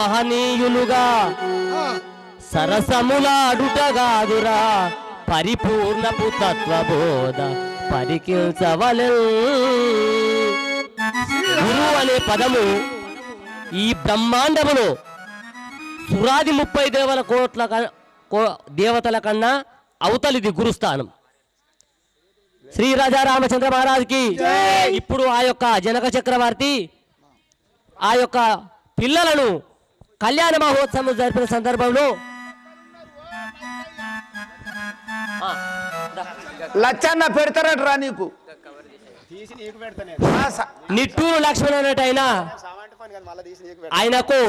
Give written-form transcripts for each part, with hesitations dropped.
మహనీయులుగా సరసములాడుటగాదురా పరిపూర్ణపు తత్వబోధ పరికిల్చవలె. గురువు అనే పదము ఈ బ్రహ్మాండములో సురాది 30 దేవతల కన్నా అవతలిది గురుస్థానం. శ్రీ రాజా రామచంద్ర మహారాజుకి ఇప్పుడు ఆ యొక్క జనక చక్రవర్తి ఆ యొక్క పిల్లలను కళ్యాణ మహోత్సవం జరిపిన సందర్భంలో లచ్చన్న పెడతారట్రా నీకు. నిట్టూరు లక్ష్మణ్ అన్నట్టు ఆయనకు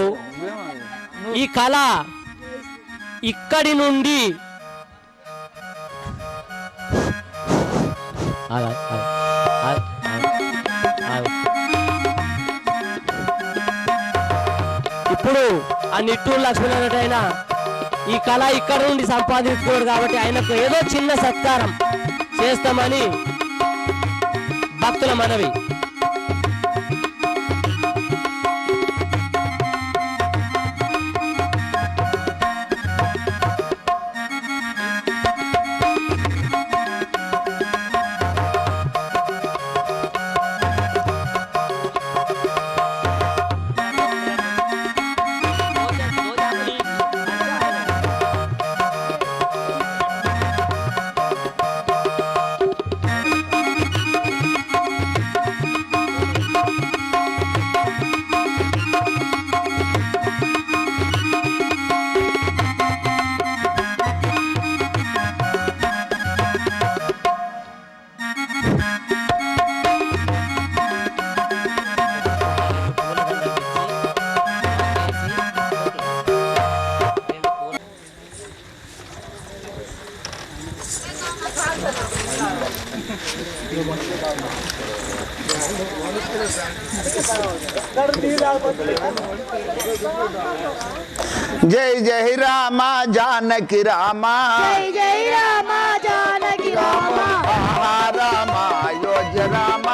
ఈ కళ ఇక్కడి నుండి ఇప్పుడు ఆ నిట్టూరు లక్ష్మణ్ అన్నట్టు ఈ కళ ఇక్కడ నుండి సంపాదించుకోడు కాబట్టి ఆయనకు ఏదో చిన్న సత్కారం చేస్తామని భక్తుల మనవి. జై జై రామ జానకి రామ, జై జై రామ జానకి రామ, రామ అయోధ్య రామ,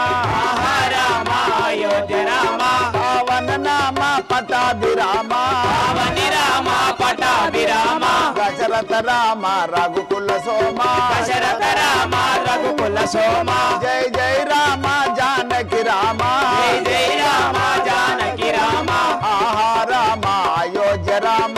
రామ అయోధ్య రామ, పవన నామ పటాభిరామ, పవని రామ పటాభిరామ, దశరథ రామ రఘుకుల సోమ, దశరథ రామ రఘుకుల సోమ, జై జై రామ జానకి రామ, జై జై రామ జానకి రామ, రామ అయోధ్య రామ,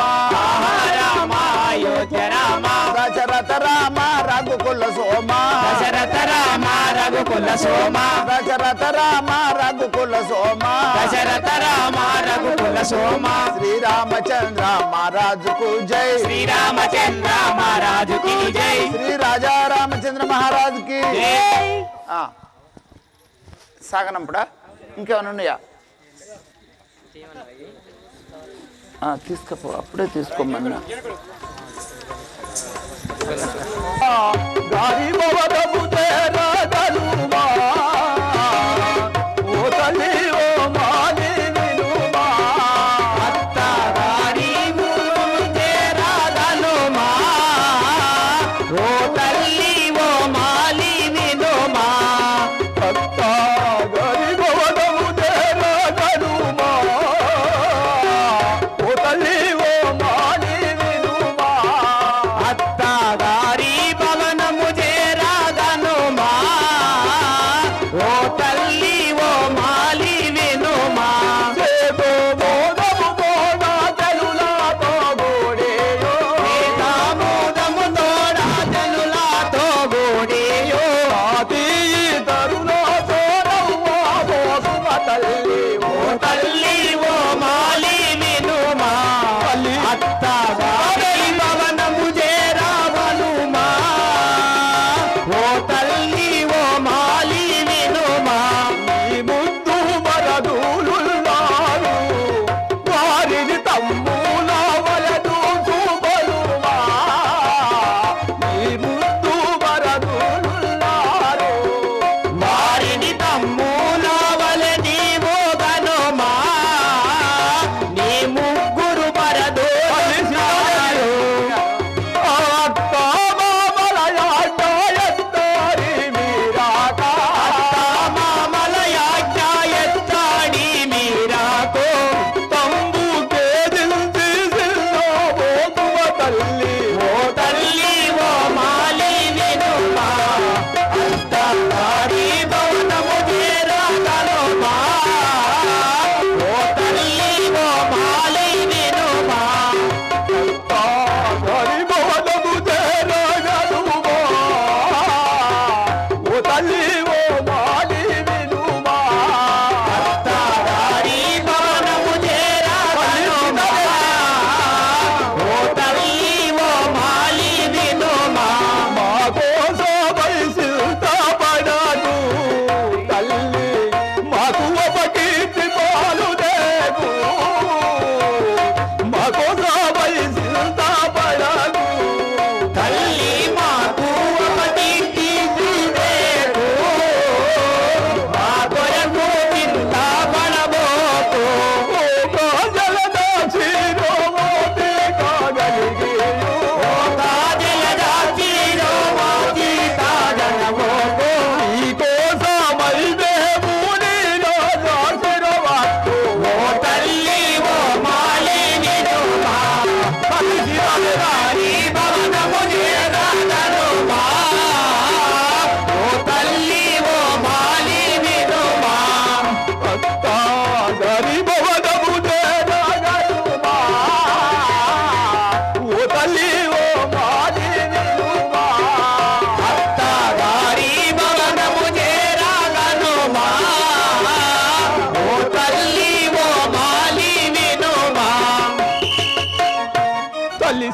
రామ అయోధ్య రామ, దశరథ రామ రఘుకుల సోమ, దశరథ రామ రఘుకుల సోమ, దశరథ రామ రఘుకుల సోమ, దశరథ రామ రఘుకుల సోమ, శ్రీరామచంద్ర మహారాజుకు జై, శ్రీరామచంద్ర మహారాజుకి జై, శ్రీ రాజా రామచంద్ర మహారాజుకి సాగనంపుడా ఇంకేమైనా ఉన్నాయా? తీసుకపో, అప్పుడే తీసుకోమన్నా.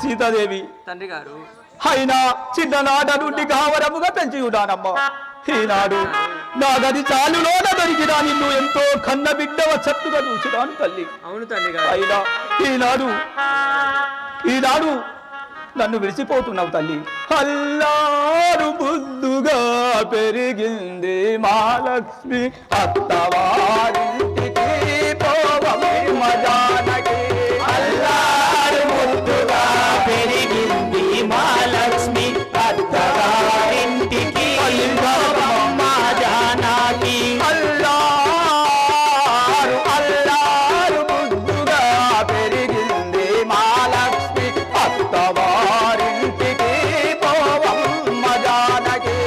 సీతాదేవి తండ్రి గారు అయినా చిన్ననాట నుండి గావరముగా పెంచి ఉన్నానమ్మా. ఈనాడు నా గది చాలులోన దొరికిన నిన్ను ఎంతో కన్న బిడ్డ వచ్చట్టుగా చూసినాను తల్లి. అవును తండ్రి గారు. అయినా ఈనాడు నన్ను విడిచిపోతున్నావు తల్లి. అల్లారు ముద్దుగా పెరిగింది మహాలక్ష్మి అత్తవారింటికి పోవమ్మ జానకి. అల్లారు ముద్దుగా పెరిగింది మహాలక్ష్మి అత్తగారింటికి పోవమ్మ జానకి. అల్లారు ముద్దుగా పెరిగింది మహాలక్ష్మి అత్తవారింటికి పోవమ్మ జానకి.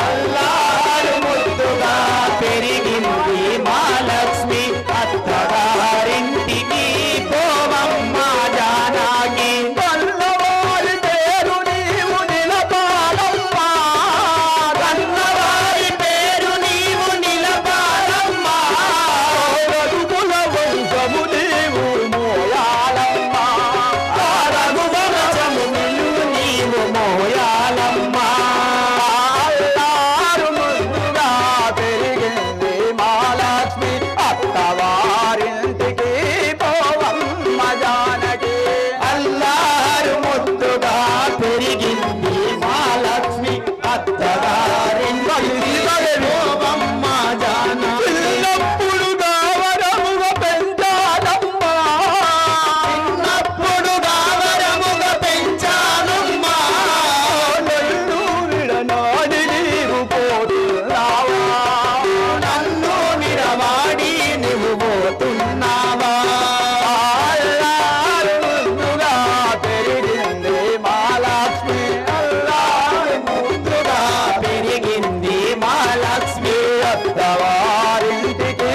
అల్లారు ముద్దుగా పెరిగింది మహాలక్ష్మి అత్తగారింటికి పోవమ్మ జానకి. కన్నవారి పేరు నీవు నిలపాలమ్మా, కన్నవారి పేరు నీవు నిలపాలమ్మా, రఘుకుల వంశము నీవు మోయాలమ్మా. రఘువంశము నీవు మోయాలమ్మా. అల్లారు ముద్దుగా పెరిగింది మహాలక్ష్మి అత్తవారింటికి పోవమ్మ జానకి. అల్లారు ముద్దుగా పెరిగింది మహాలక్ష్మి అత్తగారింటికి పోవమ్మ జానకి. చిన్నప్పుడు గావరముగా పెంచాలమ్మా, చిన్నప్పుడు గావరముగా పెంచానమ్మా, నన్ను విడనాడి నీవు పోతున్నావా. నన్ను నిరవాడి నువ్వు పోతున్నావా. అల్లారు ముద్దుగా పెరిగింది మహాలక్ష్మి అల్లారు ముద్దుగా పెరిగింది మహాలక్ష్మి అత్తవారింటికి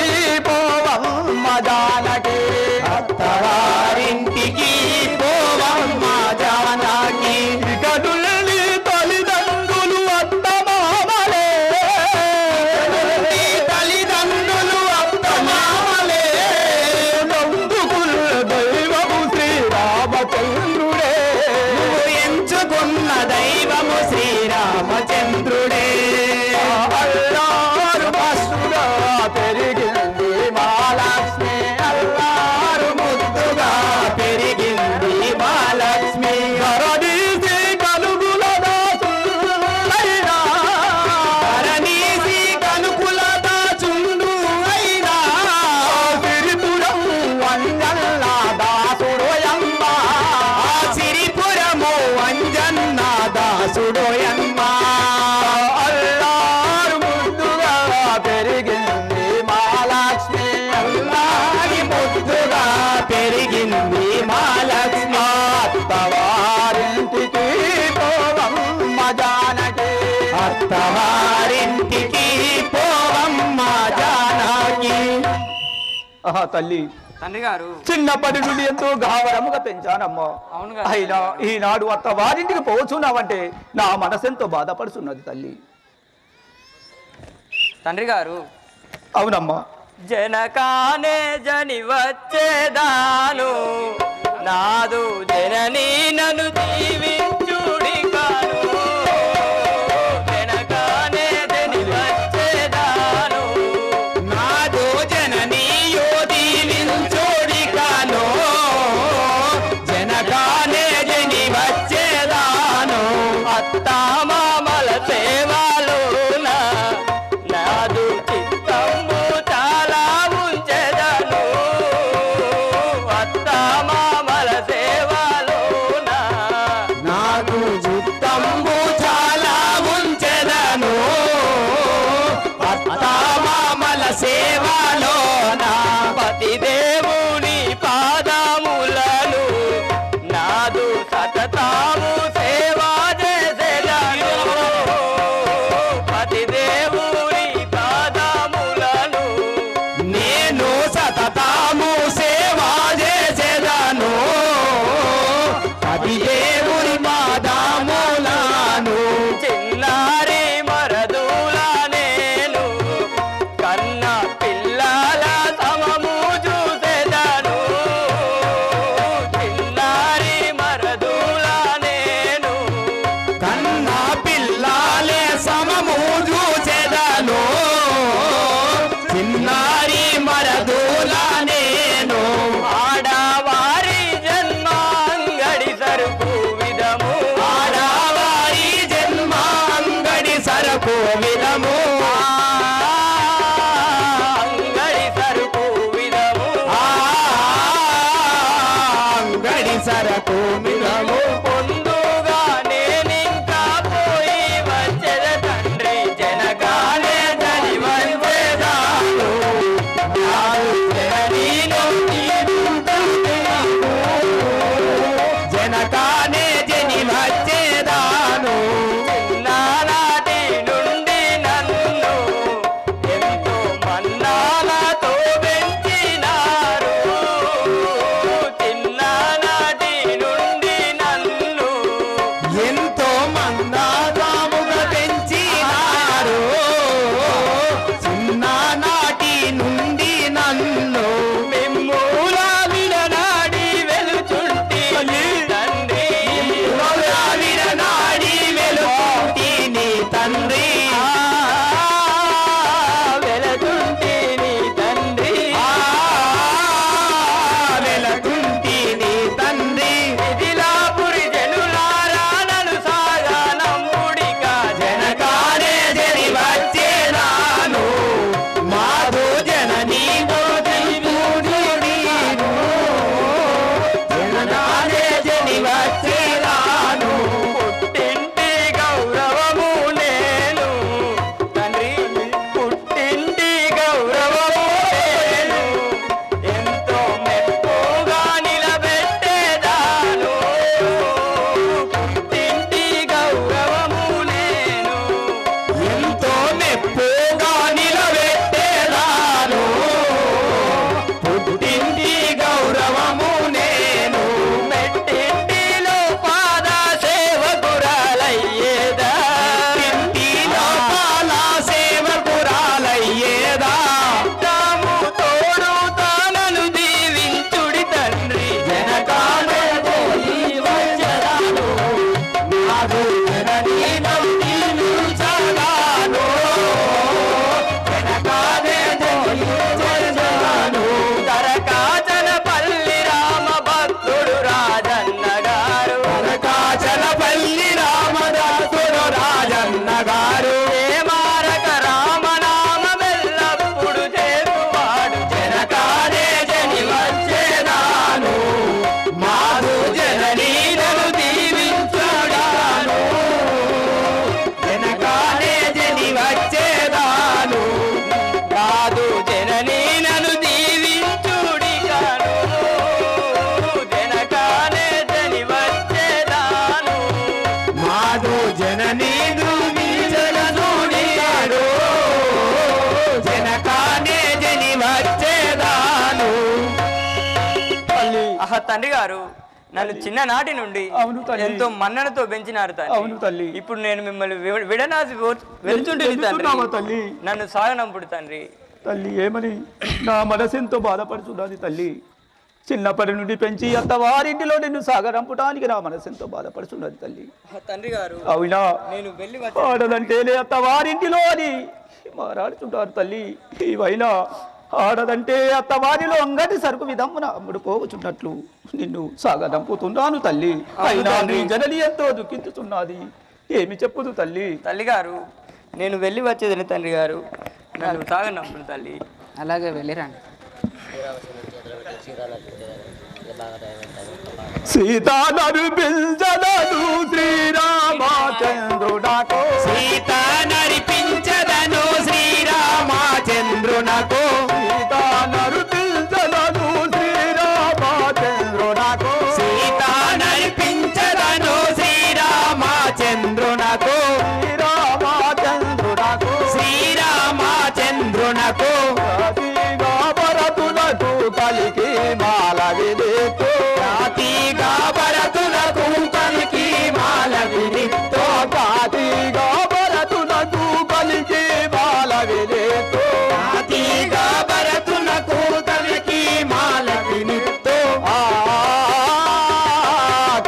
పోవమ్మ జానకి. అత్తవారింటికి పోవమ్మ జానకి. కదులని తల్లిదండ్రులు అత్తమామలే, నీ తల్లిదండ్రులు అత్తమామలే, నందుకుల దైవము శ్రీరామచంద్రుడే. నువ్వు ఎంచుకున్న దైవము శ్రీరామచంద్రుడే. అల్లారు మస్తుగా పెరిగింది మహాలక్ష్మి అల్లారు ముద్దుగా పెరిగింది మహాలక్ష్మి. కరదీసి కలుగుల దాసులైనా, కరనీసి కనుకుల దాచుండు అయినా, సిరిపురం వంజల్ల దాసుడోయమ్మ. ఆ సిరిపురము అంజన్న దాసుడోయమ్మ. అల్లారు ముద్దుగా పెరిగింది మహాలక్ష్మి అల్లారి ముద్దుగా పెరిగింది మహాలక్ష్మి అత్తవారింటికి పోవమ్మ జానకి. అత్తవారింటికి పోవమ్మ జానకి. ఆహా తల్లి, తండ్రి గారు చిన్నప్పటి నుండి ఎంతో గావరముగా పెంచానమ్మా. అవును కదా. అయినా ఈనాడు అత్తవారింటికి పోచున్నావంటే నా మనసెంతో బాధపడుతున్నది తల్లి. తండ్రి గారు అవునమ్మా. జనకానే జని వచ్చేదాను నాదు జననీ నన్ను దీవించుడి కాను. జనకానే జని వచ్చేదాను నాదో జననీయో దీవించోడి కానో, జనకానే జని వచ్చేదాను. అత్తామామల సేవలోన నాదు చిత్తము చాలా ఉంచెదను. అత్తామామల సేవలోన నాకు జుత్తంబు చాలా ఉంచెదను. అత్తామామల సేవలోన పతిదేవుని పాదములను నాదు సతతాము సేవా చేసేదను. పతిదేవుని పాదములను నేను సతతాము సేవా చేసేదను. అది దేవుని పాదములను. చిన్నారి మరదుల నేను కన్న పిల్లల సమము చూసేదను. చిన్నారి మరదుల సరకు మినము పొందుగా నేనింకా పోయి వచ్చేద తండ్రి జనకానే జని వచ్చేదాను జనకానే జని వచ్చేదాను నానాటి నుండి నన్ను ఎంతో మన్నాలతో పెంచినారు చిన్ననాటి నుండి నన్ను ఎంతో మన్నాదాముగా పెంచినారు చిన్ననాటి నుండి నన్ను మిమ్ముల విడనాడి వెలుచుంటి తండ్రి విడనాడి వెలుచుంటి నీ తండ్రి వెలుచుంటి నీ తండ్రి వెలుచుంటి నీ తండ్రి మిథిలాపురి జనులారా నన్ను సాగనంబుడిక జనకానే జని వచ్చేదాను మాధు జననీ జనకానే జని వచ్చేదాను పుట్టింటి గౌరవము నేను తండ్రి పుట్టింటి గౌరవము నేను ఎంతో మెప్పుగా నిలబెట్టేదాను పుట్టింటి గౌరవము నేను ఎంతో మెప్పుగా నిలబెట్టేదాను పుట్టింటి గౌరవము నేను మెట్టింటిలో పాద సేవకురాలయ్యేదా ఇంటిలో పాద సేవకురాలయ్యేదా తాము తోడు తానను దీవించుడి తండ్రి జనకానే పోయి వచ్చరాను నాదు జననీనం దీవించగాను జనకానే పోయి వచ్చరాను దరకాచనపల్లి రామ భక్తుడు రాజన్న గారు దరకాచనపల్లి రామదాసుడు రాజన్న గారు ఏ మారక రామనామ మెల్లప్పుడు చేరువాడు జనకానే జని వచ్చేదాను మాధు జననీనను దీవించుడాను జనకానే జని వచ్చేదాను మాధు జననీనను దీవించుడిగాను జనకానే జని వచ్చేదాను మాధు జననీ ధ్రువీజననుడిగాడు జనకానే జని వచ్చేదాను ఆహా తండ్రి గారు నన్ను చిన్ననాటి నుండి అవును తల్లి. ఎంతో మన్ననతో పెంచినారు అవును తల్లి. ఇప్పుడు నేను మిమ్మల్ని విడనాసి వెళ్తుంటే వెళ్తున్నావా తల్లి? నన్ను సాగనంపుడు తండ్రి తల్లి ఏమని నా మనసెంతో బాధపడుతున్నది తల్లి చిన్నప్పటి నుండి పెంచి అత్తవారింటిలో నిన్ను సాగరంపడానికి నా మనసెంతో బాధపడుతున్నది తల్లి తండ్రి గారు అవునా నేను వెళ్ళి ఆడదంటేనే అత్తవారింటిలో అని మారాడుతుంటారు తల్లి ఇవైనా ఆడదంటే అత్తవారిలో అంగటి సరుకు విధమున అమ్ముడు పోవచ్చున్నట్లు నిన్ను సాగదంపుతున్నాను తల్లి అయినా నీ జనని ఎంతో దుఃఖించుతున్నది ఏమి చెప్పుదు తల్లి తల్లి గారు నేను వెళ్ళి వచ్చేదని తండ్రి గారు నన్ను సాగనంపుడు తల్లి అలాగే వెళ్ళిరండి సీతా నరిపించదను శ్రీరామచంద్రుడకు సీత నరిపించదను శ్రీరామచంద్రునకు సీతా నరిపించదను శ్రీరామచంద్రుడకు సీత నరిపించదను శ్రీరామచంద్రునకు శ్రీరామచంద్రుడకు శ్రీరామచంద్రునకు జాతిగా భరతులకు కలికి మాల విదితో జాతిగా భరతులకు కలికి మాల విదితో జాతిగా భరతులకు కలికి మాల విదితో జాతిగా భరతులకు కలికి మాల విదితో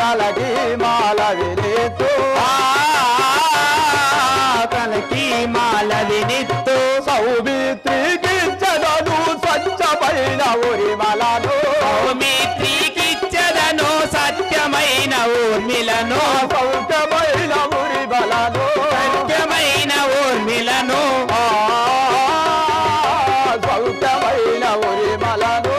కలికి మాల విదితో కలికి మాల విదితో సౌమిత్రికి చదను స్వచ్ఛమైన ఉరిమలను సౌమిత్రికిచ్చదను సత్యమైన ఊర్మిలను సౌఖ్యమైన ఉరిమలను సత్యమైన ఊర్మిలను సౌఖ్యమైన ఉరిమలను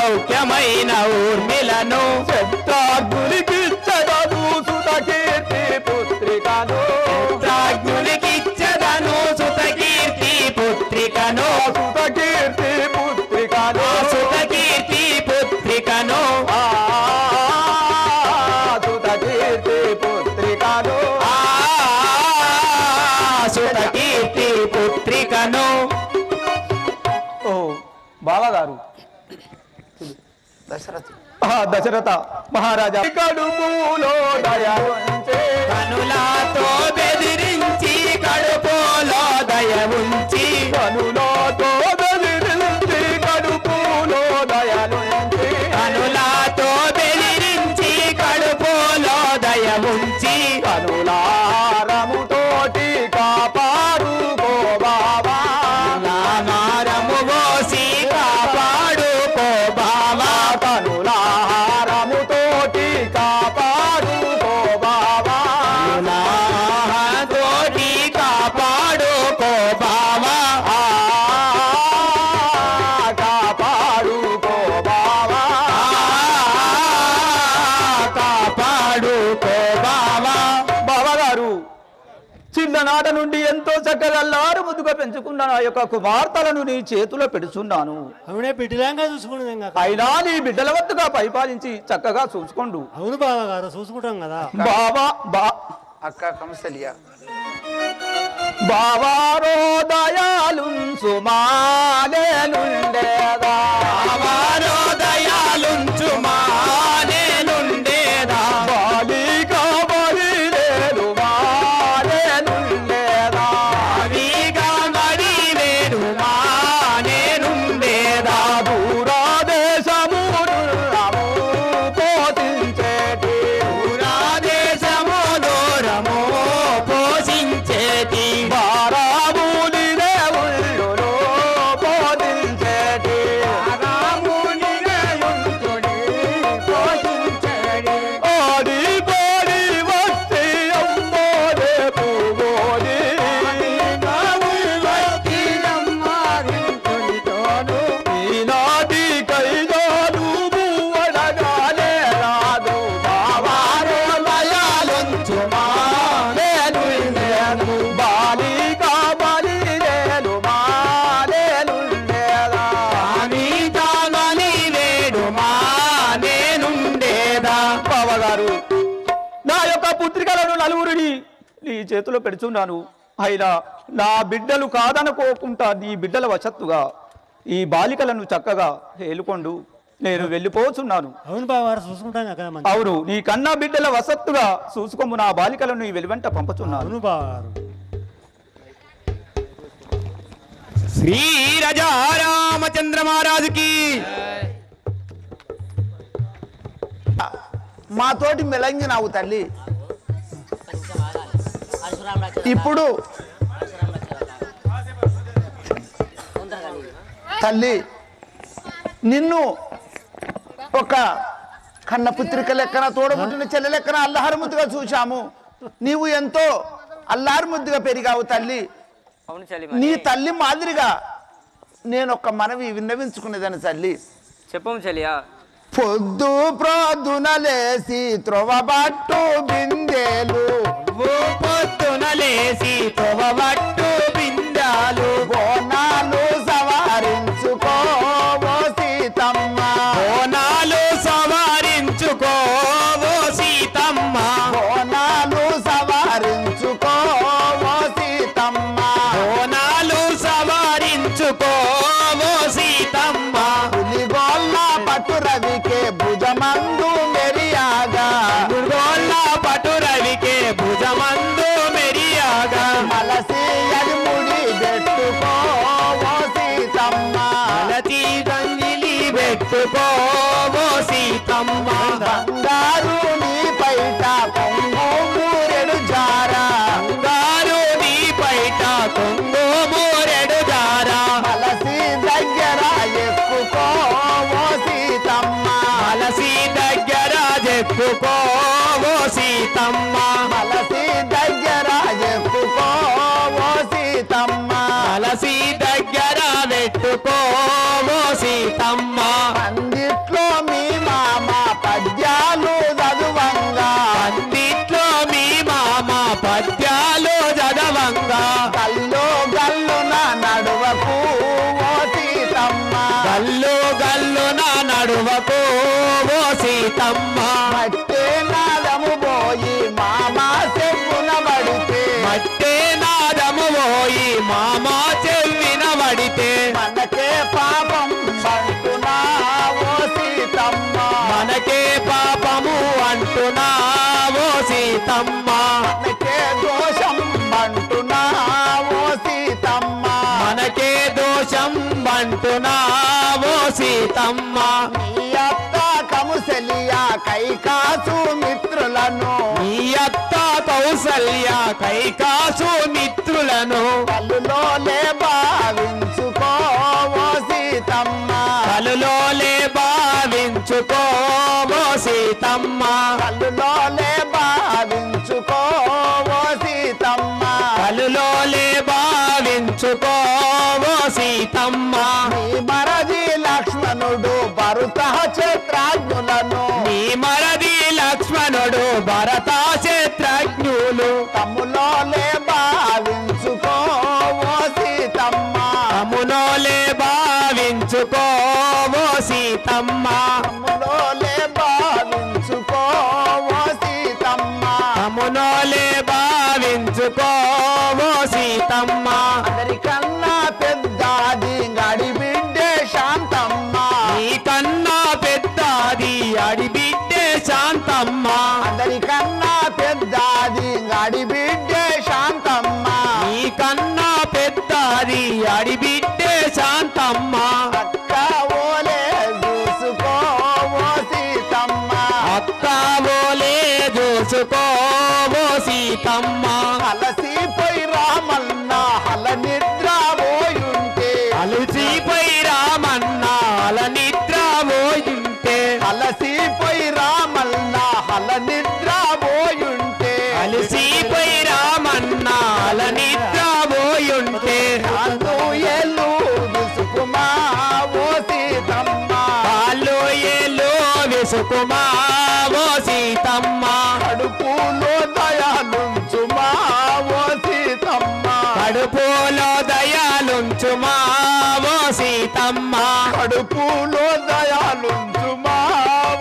సౌఖ్యమైన ఊర్మిలను చిత్రాగ్నులికిచ్చదను సుత కీర్తి పుత్రికను చిత్రాగ్నులికిచ్చదను సుత కీర్తి పుత్రికను సుత కీర్తి పుత్రికను సుత కీర్తి పుత్రికను సుత కీర్తి పుత్రికను సుత కీర్తి పుత్రికను. ఓ బావగారు దశరథ మహారాజా కడుపులో దయవుంచే కనులతో బెదిరించి కడుపులో దయ ఉంచి కనులతో బెదిరించి కడుపులో దయలుంచి కనులతో బెదిరించి కడుపులో దయ ఉంచి కనులారముతోటి కాపాడుకో బాబా నామారము పోసి కాపాడుకో బావా కనులారముతోటి కాపాడుకో బాబా తోటి కాపాడుకో బావా కాపాడుకో బాబా కాపాడుకో బావా. బావగారు చిన్ననాట నుండి ఎంతో చక్కగా అల్లారు ముద్దుగా పెంచుకున్న నా యొక్క కుమార్తెలను నీ చేతిలో పెడుచున్నాను. అవునే బిడ్డలాగా చూసుకునేది అయినా నీ బిడ్డల వద్దగా పరిపాలించి చక్కగా చూసుకోండు. అవును బావగారు చూసుకుంటాం కదా. బావా అక్క కంసలియా బావారో దయాలుంచు మానేనుండేదా బావారో దయాలుంచు మానేనుండేదా బాలిక బలిలేలు మానేనుండేదా అవిగా మరి వేడు మానేనుండేదా దూరాదేశమును పోషించేటి పురాదేశము దూరము పోషించేటి బారాముని దేవుళ్ళును పోషించేటి ఆడి పాడి వస్తే అమ్మోదే పువ్వోది ఈనాటి కైదాలు పువ్వడగానే రాదు బావారో దయాలుంచు మానేనుండేను బాలిక బలిలేలు మానేనుండేదా అవిగామని వేడు మానేనుండేదా. బావగారు నా యొక్క పుత్రికలను నలుగురిని నీ చేతిలో పెడుచున్నాను. అయినా నా బిడ్డలు కాదనుకోకుండా నీ బిడ్డల వశత్తుగా ఈ బాలికలను చక్కగా ఏలుకొండు. నేను వెళ్ళిపోతున్నాను. అవును బావగారు చూసుకుంటాం కదా. అవును నీ కన్నా బిడ్డల వసత్తుగా చూసుకోము నా బాలికలను నీ వెలువెంట పంపుచున్నాను. అవును బావగారు. శ్రీ రాజా రామచంద్ర మహారాజుకి మాతోటి మెలంగినావు తల్లి. ఇప్పుడు తల్లి నిన్ను ఒక కన్న పుత్రిక లెక్కన తోడబుట్టిన చెల్లె లెక్కన అల్లారు ముద్దుగా చూశాము. నీవు ఎంతో అల్లారు ముద్దుగా పెరిగావు తల్లి. అవును చలి నీ తల్లి మాదిరిగా నేను ఒక మనవి విన్నవించుకునేదాన్ని తల్లి. చెప్పము చలియా. పొద్దు ప్రొద్దున లేసి త్రొవబట్టు బిందెలు పొద్దున లేసి తొవబట్టు బిందాలు బోనాలు సవారించుకోవో సీతమ్మ బోనాలు సవారించుకోవో సీతమ్మ బోనాలు సవారించుకోవో సీతమ్మ బోనాలు సవారించుకోవో సీతమ్మ పులిగోళ్ళ పట్టు రవికే భుజమందు మెరియాగా గోళ్ళ పటు రవికే భుజమందు మెరియాగా మలసి ముడి పెట్టుకోవో సీతమ్మ అలతి దంగిలి పెట్టుకోవో సీతమ్మ బంగారు నీ పైట పొంగూరెడు జారా బంగారు నీ పైట కొంగు మూరెడు దారా మలసి దగ్గర ఎక్కుకోవో సీతమ్మ అలసి దగ్గర చెప్పుకోవో సీతమ్మ మలసి దగ్గర ఎక్కుకోవో సీతమ్మ అలసి దగ్గర పెట్టుకోవో సీతమ్మ పందిట్ల సీతమ్మ మట్టే నాదము పోయి మామా చెప్పున పడితే మట్టే నాదము పోయి మామ చెవిన పడితే మనకే పాపం అంటున్నా ఓ సీతమ్మ మనకే పాపము అంటున్నావో సీతమ్మ మనకే దోషం అంటున్నా ఓ సీతమ్మ మనకే దోషం అంటున్నావో సీతమ్మ నీ అత్త కముసలియా కైకాసు మిత్రులను నీ అత్త కౌసల్య కైకాసు మిత్రులను కళ్ళులోలే భావించుకో ఓ సీతమ్మ కలులోలే భావించుకోవో సీతమ్మ కళ్ళులోలే భావించుకో ఓ సీతమ్మ కలులోలే భావించుకోవో సీతమ్మ నీ మరది లక్ష్మణుడు భరత క్షేత్రాజ్ఞులను నీ మరది లక్ష్మణుడు భరత క్షేత్రజ్ఞులు తమ్ములోలే భావించుకో ఓ సీతమ్మ తమ్మునోలే భావించుకోవో సీతమ్మ తమ్ములోలే భావించుకో ఓ సీతమ్మ తమ్మునోలే భావించుకోవో సీతమ్మ అందరికన్నా పెద్దది గడి బిడ్డే శాంతమ్మ నీకన్నా పెద్దది అడిబిడ్డే శాంతమ్మ అందరికన్నా పెద్దది గడి బిడ్డే శాంతమ్మ నీకన్నా పెద్దది అడిబిడ్డే శాంతమ్మ అక్క ఓలే చూసుకో ఓ సీతమ్మ అక్క ఓలే చూసుకోవో సీతమ్మ అలసిపోయి రామన్న హల నిద్ర పోయుంటే అలసిపోయి రామన్న అల నిద్ర పోయింటే అలసిపోయి రామన్న హల నిద్ర పోయుంటే అలసిపోయి రామన్న అల నిద్ర పోయుంటే అందు ఎల్లు విసుకుమా ఓ సీతమ్మ వాళ్ళు ఏలో విసుకుమావో సీతమ్మ కడుపులో దయాలుంచుమా ఓ సీతమ్మ కడుపులో దయాలుంచుమావో సీతమ్మ కడుపులో దయాలుంచుమా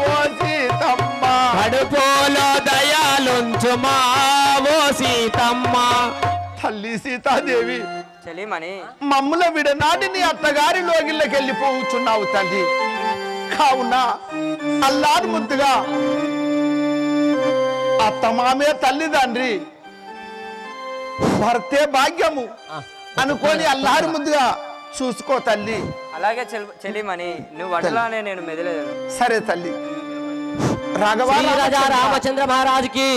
ఓ సీతమ్మ కడుపులో దయాలుంచుమావో సీతమ్మ తల్లి సీతాదేవి చెలిమని మమ్ముల విడనాటి నీ అత్తగారి లోగిళ్ళకి వెళ్ళిపోవచ్చున్నావు తల్లి కావున అల్లారు ముద్దుగా అత్తమామే తల్లిదండ్రి భర్తే భాగ్యము అనుకోని అల్లారు ముద్దుగా చూసుకో తల్లి అలాగే చెలిమని నువ్వు అట్లానే నేను మెదలేదు సరే తల్లి రాఘవ శ్రీ రాజా రామచంద్ర మహారాజుకి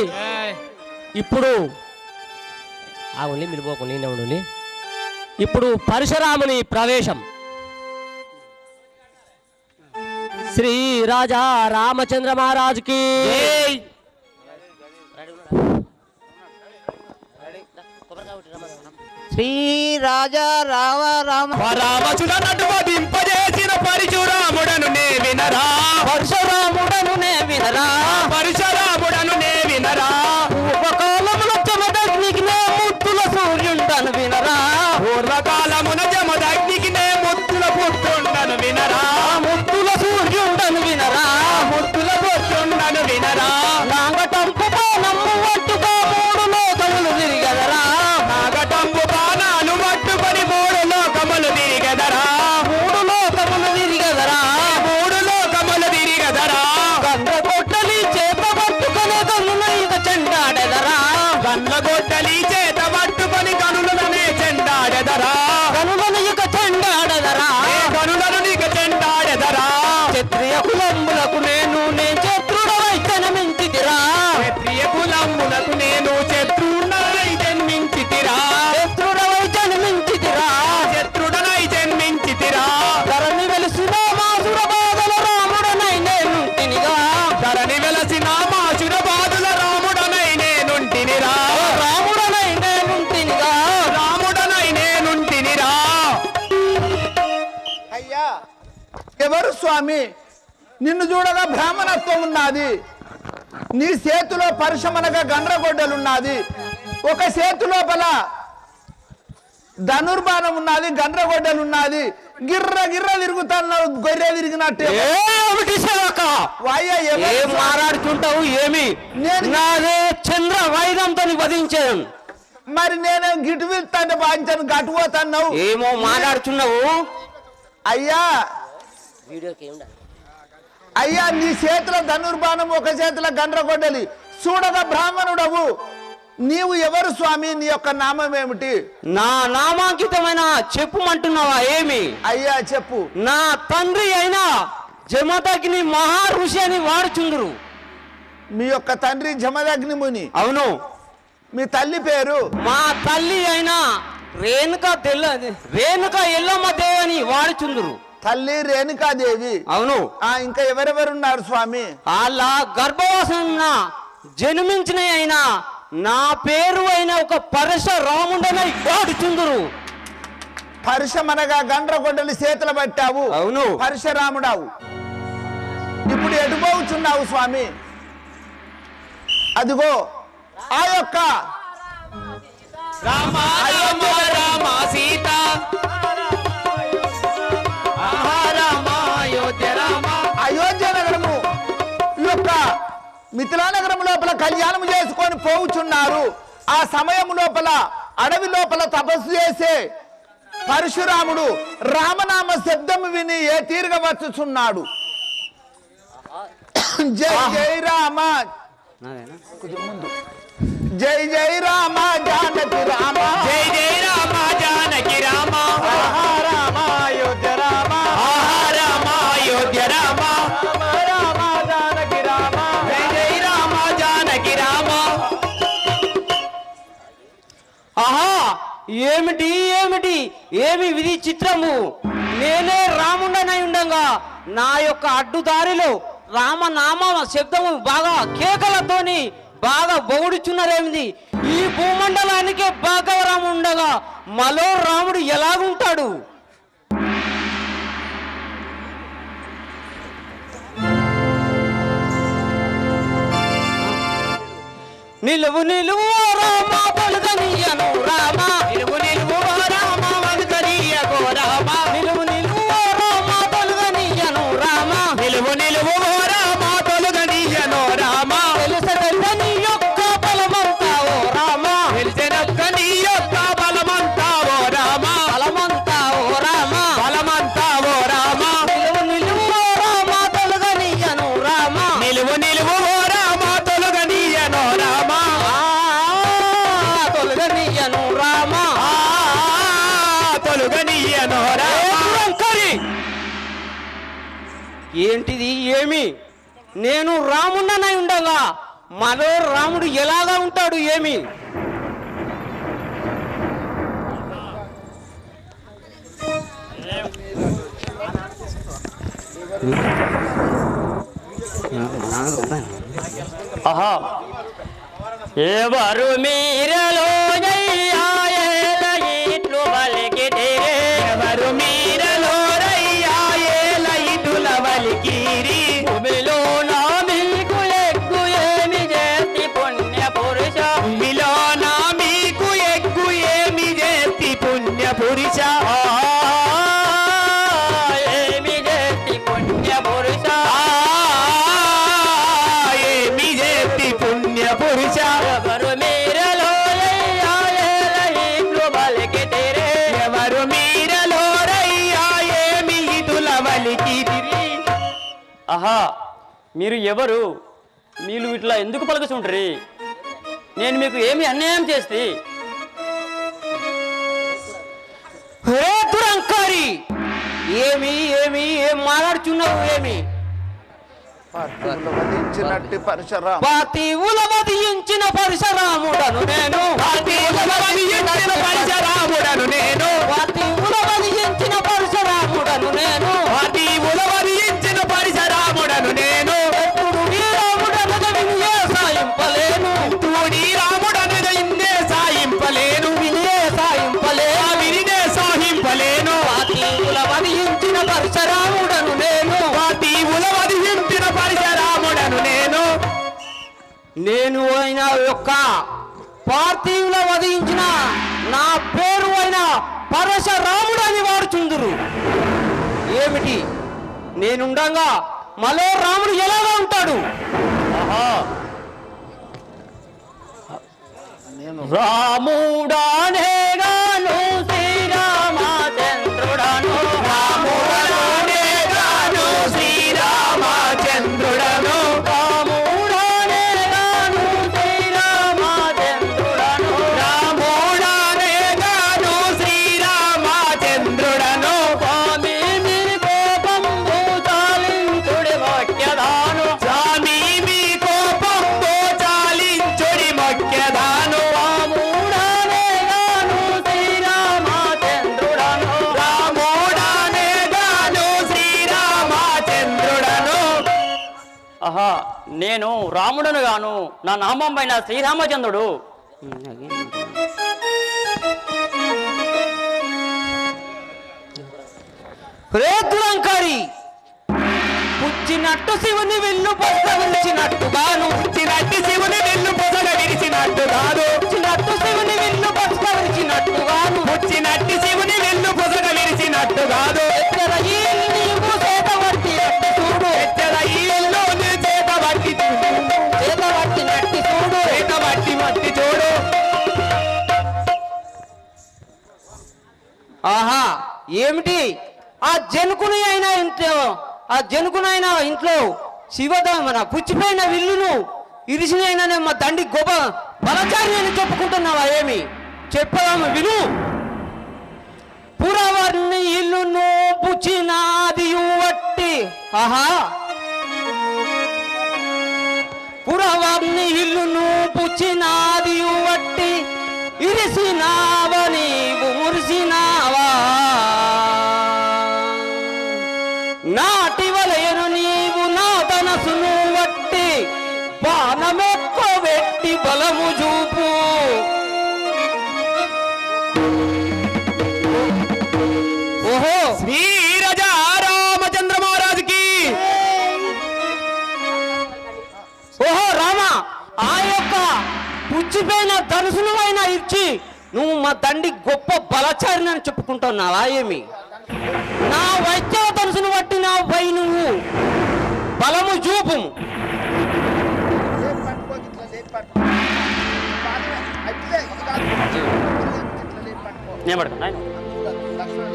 ఇప్పుడు ఆగుండి మీరు పోకుండా నేనే ఉండండి. ఇప్పుడు పరశురాముని ప్రవేశం. శ్రీ రాజా రామచంద్ర మహారాజుకి శ్రీ రాజా రామచుడనటు వధింపజేసిన పరశురాముడను నే వినరా పరశురాముడను నే వినరా పరశురాముడను నే వినరా పూర్వకాలమున చెమదగ్నికి నే ముత్తుల సూర్యుండను వినరా పూర్వకాలమున జమదగ్నికి నే ముత్తుల పుట్టుండను వినరా ముత్తుల సూర్యుండను వినరా ముత్తుల పుట్టుండను వినరా నాగటంపు బాణము పట్టుగా మూడు లోకములు తిరిగదరా నాగటంబు బాణాలు పట్టుకొని మూడు లోకములు తిరిగదరా మూడు లోకములు తిరిగదరా మూడు లోకములు తిరిగదరా గండ్రగొడ్డలి చేత పట్టుకునే కన్నుల ఇక చెండాడెదరా గొడ్డలి చేత పట్టుకొని కనులనే చెండాడెదరా కనులను ఇక చెండాడెదరా కనులను నీకు చెండాడెదరా క్షత్రియ కులములకు నేను శత్రుడవై జన్మించితిరా ప్రియ కులములకు నేను శత్రువునై జన్మించితిరా శత్రుడవై జన్మించితిరా శత్రుడనై జన్మించితిరా ధరణి వెలిసిన మాసుర బాధల రాముడనై నేను తినిగా ధరణి వెలసిన మాసుర బాధుల రాముడనై నేనుంటినిరా రాముడనై నేను తినిగా రాముడనై నేనుంటినిరా అయ్యా ఎవరు స్వామి నిన్ను చూడగా బ్రాహ్మణత్వం ఉన్నది నీ చేతిలో పరుషమనగా గండ్రగొడ్డలున్నది ఒక చేతి లోపల ధనుర్బాణం ఉన్నది గండ్రగొడ్డలున్నది గిర్ర గిర్ర తిరుగుతున్నావు గొర్రె తిరిగినట్టే ఏమిటి సేవక అయ్యా ఏం ఎవరు మాట్లాడుతుంటావు ఏమి? నేను- నాదే చంద్ర వాయిదంతో వధించాను. మరి నేను గిటు వెళ్తాను బాంచాను గటు పోతాను ఏమో మాట్లాడుతున్నావు. అయ్యా అయ్యా నీ చేతిలో ధనుర్బాణం ఒక చేతిలో గండ్రగొడ్డలి చూడగా బ్రాహ్మణుడవు నీవు ఎవరు స్వామి? నీ యొక్క నామం ఏమిటి? నా నామాంకితమైన చెప్పుమంటున్నావా ఏమి? అయ్యా చెప్పు. నా తండ్రి అయినా జమదగ్ని మహా ఋషి అని వాడుచుందురు. మీ యొక్క తండ్రి జమదగ్ని ముని. అవును. మీ తల్లి పేరు? మా తల్లి అయినా రేణుక ఎల్లమ్మ దేవి అని వాడుచుందురు. తల్లి రేణుకాదేవి. అవును. ఇంకా ఎవరెవరున్నారు స్వామి? అలా గర్భవాసన జన్మించిన అయినా నా పేరు అయిన ఒక పరశురాముడనై వాడుచుందురు. పరశమనగా గండ్రగొడ్డలి చేతులు పట్టావు. అవును. పరశురాముడావు. ఇప్పుడు ఎటుపోతున్నావు స్వామి? అదిగో ఆ యొక్క రామ రామ రామ సీత రామ అయోధ్య రామ. అయోధ్య నగరము ఈ యొక్క మిథిలా నగరం లోపల కళ్యాణం చేసుకొని పోవుచున్నారు. ఆ సమయం లోపల అడవి లోపల తపస్సు చేసే పరశురాముడు రామనామ శబ్దం విని ఏ తీరుగా వచ్చుచున్నాడు. జై జై రామ ముందు జై జై రామ జానకి రామ. జై జై రామ జానకి రామ. రామ అయోధ్య రామ. రామ అయోధ్య రామ. రామ జానకి రామ. జై జై రామ జానకి రామ. ఆహా ఏమిటి ఏమిటి ఏమి విధి చిత్రము! నేనే రాముండనై ఉండగా నా యొక్క అడ్డుదారిలో రామనామ శబ్దము బాగా కేకలతోని బాగా బొగుడుచున్నారేమిది? ఈ భూమండలానికే భాగవరాము ఉండగా మలో రాముడు ఎలాగుంటాడు? నిలువు నిలువు రామ పలుకనీయను రామ. నిలువు నిలువు రామ వదుకనీయకో రామ. నిలువు నిలువు రామ పలుకనీయను రామ. నిలువు నిలువు రామ తొలగనీయనో రామ. తెలుసదగ్గ నీ యొక్క బలమంతా ఓ రామ. తెలిసినొక్క నీ యొక్క బలమంతా ఓ రామ. బలమంతా ఓ రామ. బలమంతా ఓ రామ. నిలువు నిలువు రామ తొలగనీయను రామ. నిలువు నిలువు రామ తొలగనీయనో రామ. తొలగనీయను రామ. తొలగనీయనో రామ. ఏంటిది ఏమి? నేను రాముండనై ఉండగా మరో రాముడు ఎలాగా ఉంటాడు ఏమి? ఆహా ఎవరు మీరలో ఇట్లు వలికితే ఎవరు మీరలో రయ్యాయేల ఇటుల వలికిరి. భూమిలో నా మీకు ఎక్కువ ఏమి చేసి పుణ్య పురుష భూమిలో నా మీకు ఎక్కువ ఏమి చేసి పుణ్య పురుష. ఏమి చేసి పుణ్య పురుష ఏమి చేసి పుణ్య పురుష. ఎవరు మీరలో ఇట్లు వలికితే ఎవరు మీరలో రయ్యాయేమి ఇటుల వలికిరి. ఆహా మీరు ఎవరు? మీరు ఇట్లా ఎందుకు పలుకుతుంటారు? నేను మీకు ఏమి అన్యాయం చేస్తే? హే దురంకారి! ఏమి ఏమి ఏం మాట్లాడుచున్నావు ఏమి? వధించినట్టు పరశురామ పాతివుల వధించిన పరశురాముడను నేను. పాతివుల వధించిన పరశురాముడను నేను. పాతివుల వధించిన పరశురాముడను నేను. పాతివుల వధించిన పరశురాముడను నేను. ఎప్పుడు నీ రాముడనగా వినియే సాయింపలేను. తూడి రాముడనగా ఇన్నే సాయింపలేను. వినియే సాయింపలేను. వినినే సాహింపలేను. పాతివుల వధించిన పరశురాముడను నేను. పాతివుల వధించిన పరశురాముడను నేను. నేను అయిన యొక్క పార్థివుల వధించిన నా పేరు అయిన పరశురాముడు అని వాడుచుందురు. ఏమిటి నేనుండగా మరో రాముడు ఎలాగా ఉంటాడు? రాముడానే గాను శ్రీరామచంద్రుడను రాముడనే గాను శ్రీరామచంద్రుడను రాముడానే గాను శ్రీరామచంద్రుడను రాముడనే గాను శ్రీరామచంద్రుడను స్వామి మీ కోపంబు చాలించుడి వాక్యదాను స్వామి మీ కోపంబు చాలించుడి మొక్కెదాను రాముడానే గాను శ్రీరామచంద్రుడను రాముడనే గాను శ్రీరామచంద్రుడను ఆహా నేను రాముడను గాను నా నామం పైన శ్రీరామచంద్రుడు. రేతులంకారి పుచ్చినట్టు శివుని విల్లు ప్రస్తావించినట్టుగాను చిన్నట్టి శివుని వెన్ను పొసగ విరిచినట్టుగాను పుచ్చినట్టు శివుని విల్లు ప్రస్తావించినట్టుగాను చిన్నట్టి శివుని వెన్ను పొసగ విరిచినట్టుగాను ఎక్కడ ఈ నీవు చేతవర్తి అట్టి చూడు ఎచ్చల ఈ ఇల్లుని చేత బట్టి చూడు చేతవర్తి నట్టి చూడు చేత బట్టి మట్టి చూడు ఆహా ఏమిటి ఆ జనుకునైనా ఇంట్లో శివద మన పుచ్చిపోయిన విల్లును ఇరిసినైనా మా దండి గొప్ప బలచారి అని చెప్పుకుంటున్నావా? ఏమి చెప్పదాము విను. పురవర్ణి ఇల్లును పుచ్చినాది వట్టి ఆహా పురవర్ణి ఇల్లును పుచ్చినాది వట్టి ఇరిసినావా నీవు మురిసినావా నాటి వలయను నీవు నా తనసును వట్టి బాణమెక్క వెట్టి బలము చూపు ఓహో శ్రీరజా రామచంద్ర మహారాజుకి ఓహో రామ ఆ యొక్క పుచ్చిపోయిన ధనుసును అయినా ఇచ్చి నువ్వు మా తండ్రి గొప్ప బలచారిని అని చెప్పుకుంటున్నావా? ఏమి నా వైద్య ధనుసును బట్టి నా పై నువ్వు బలము చూపు. నేను పడతాను నాయన.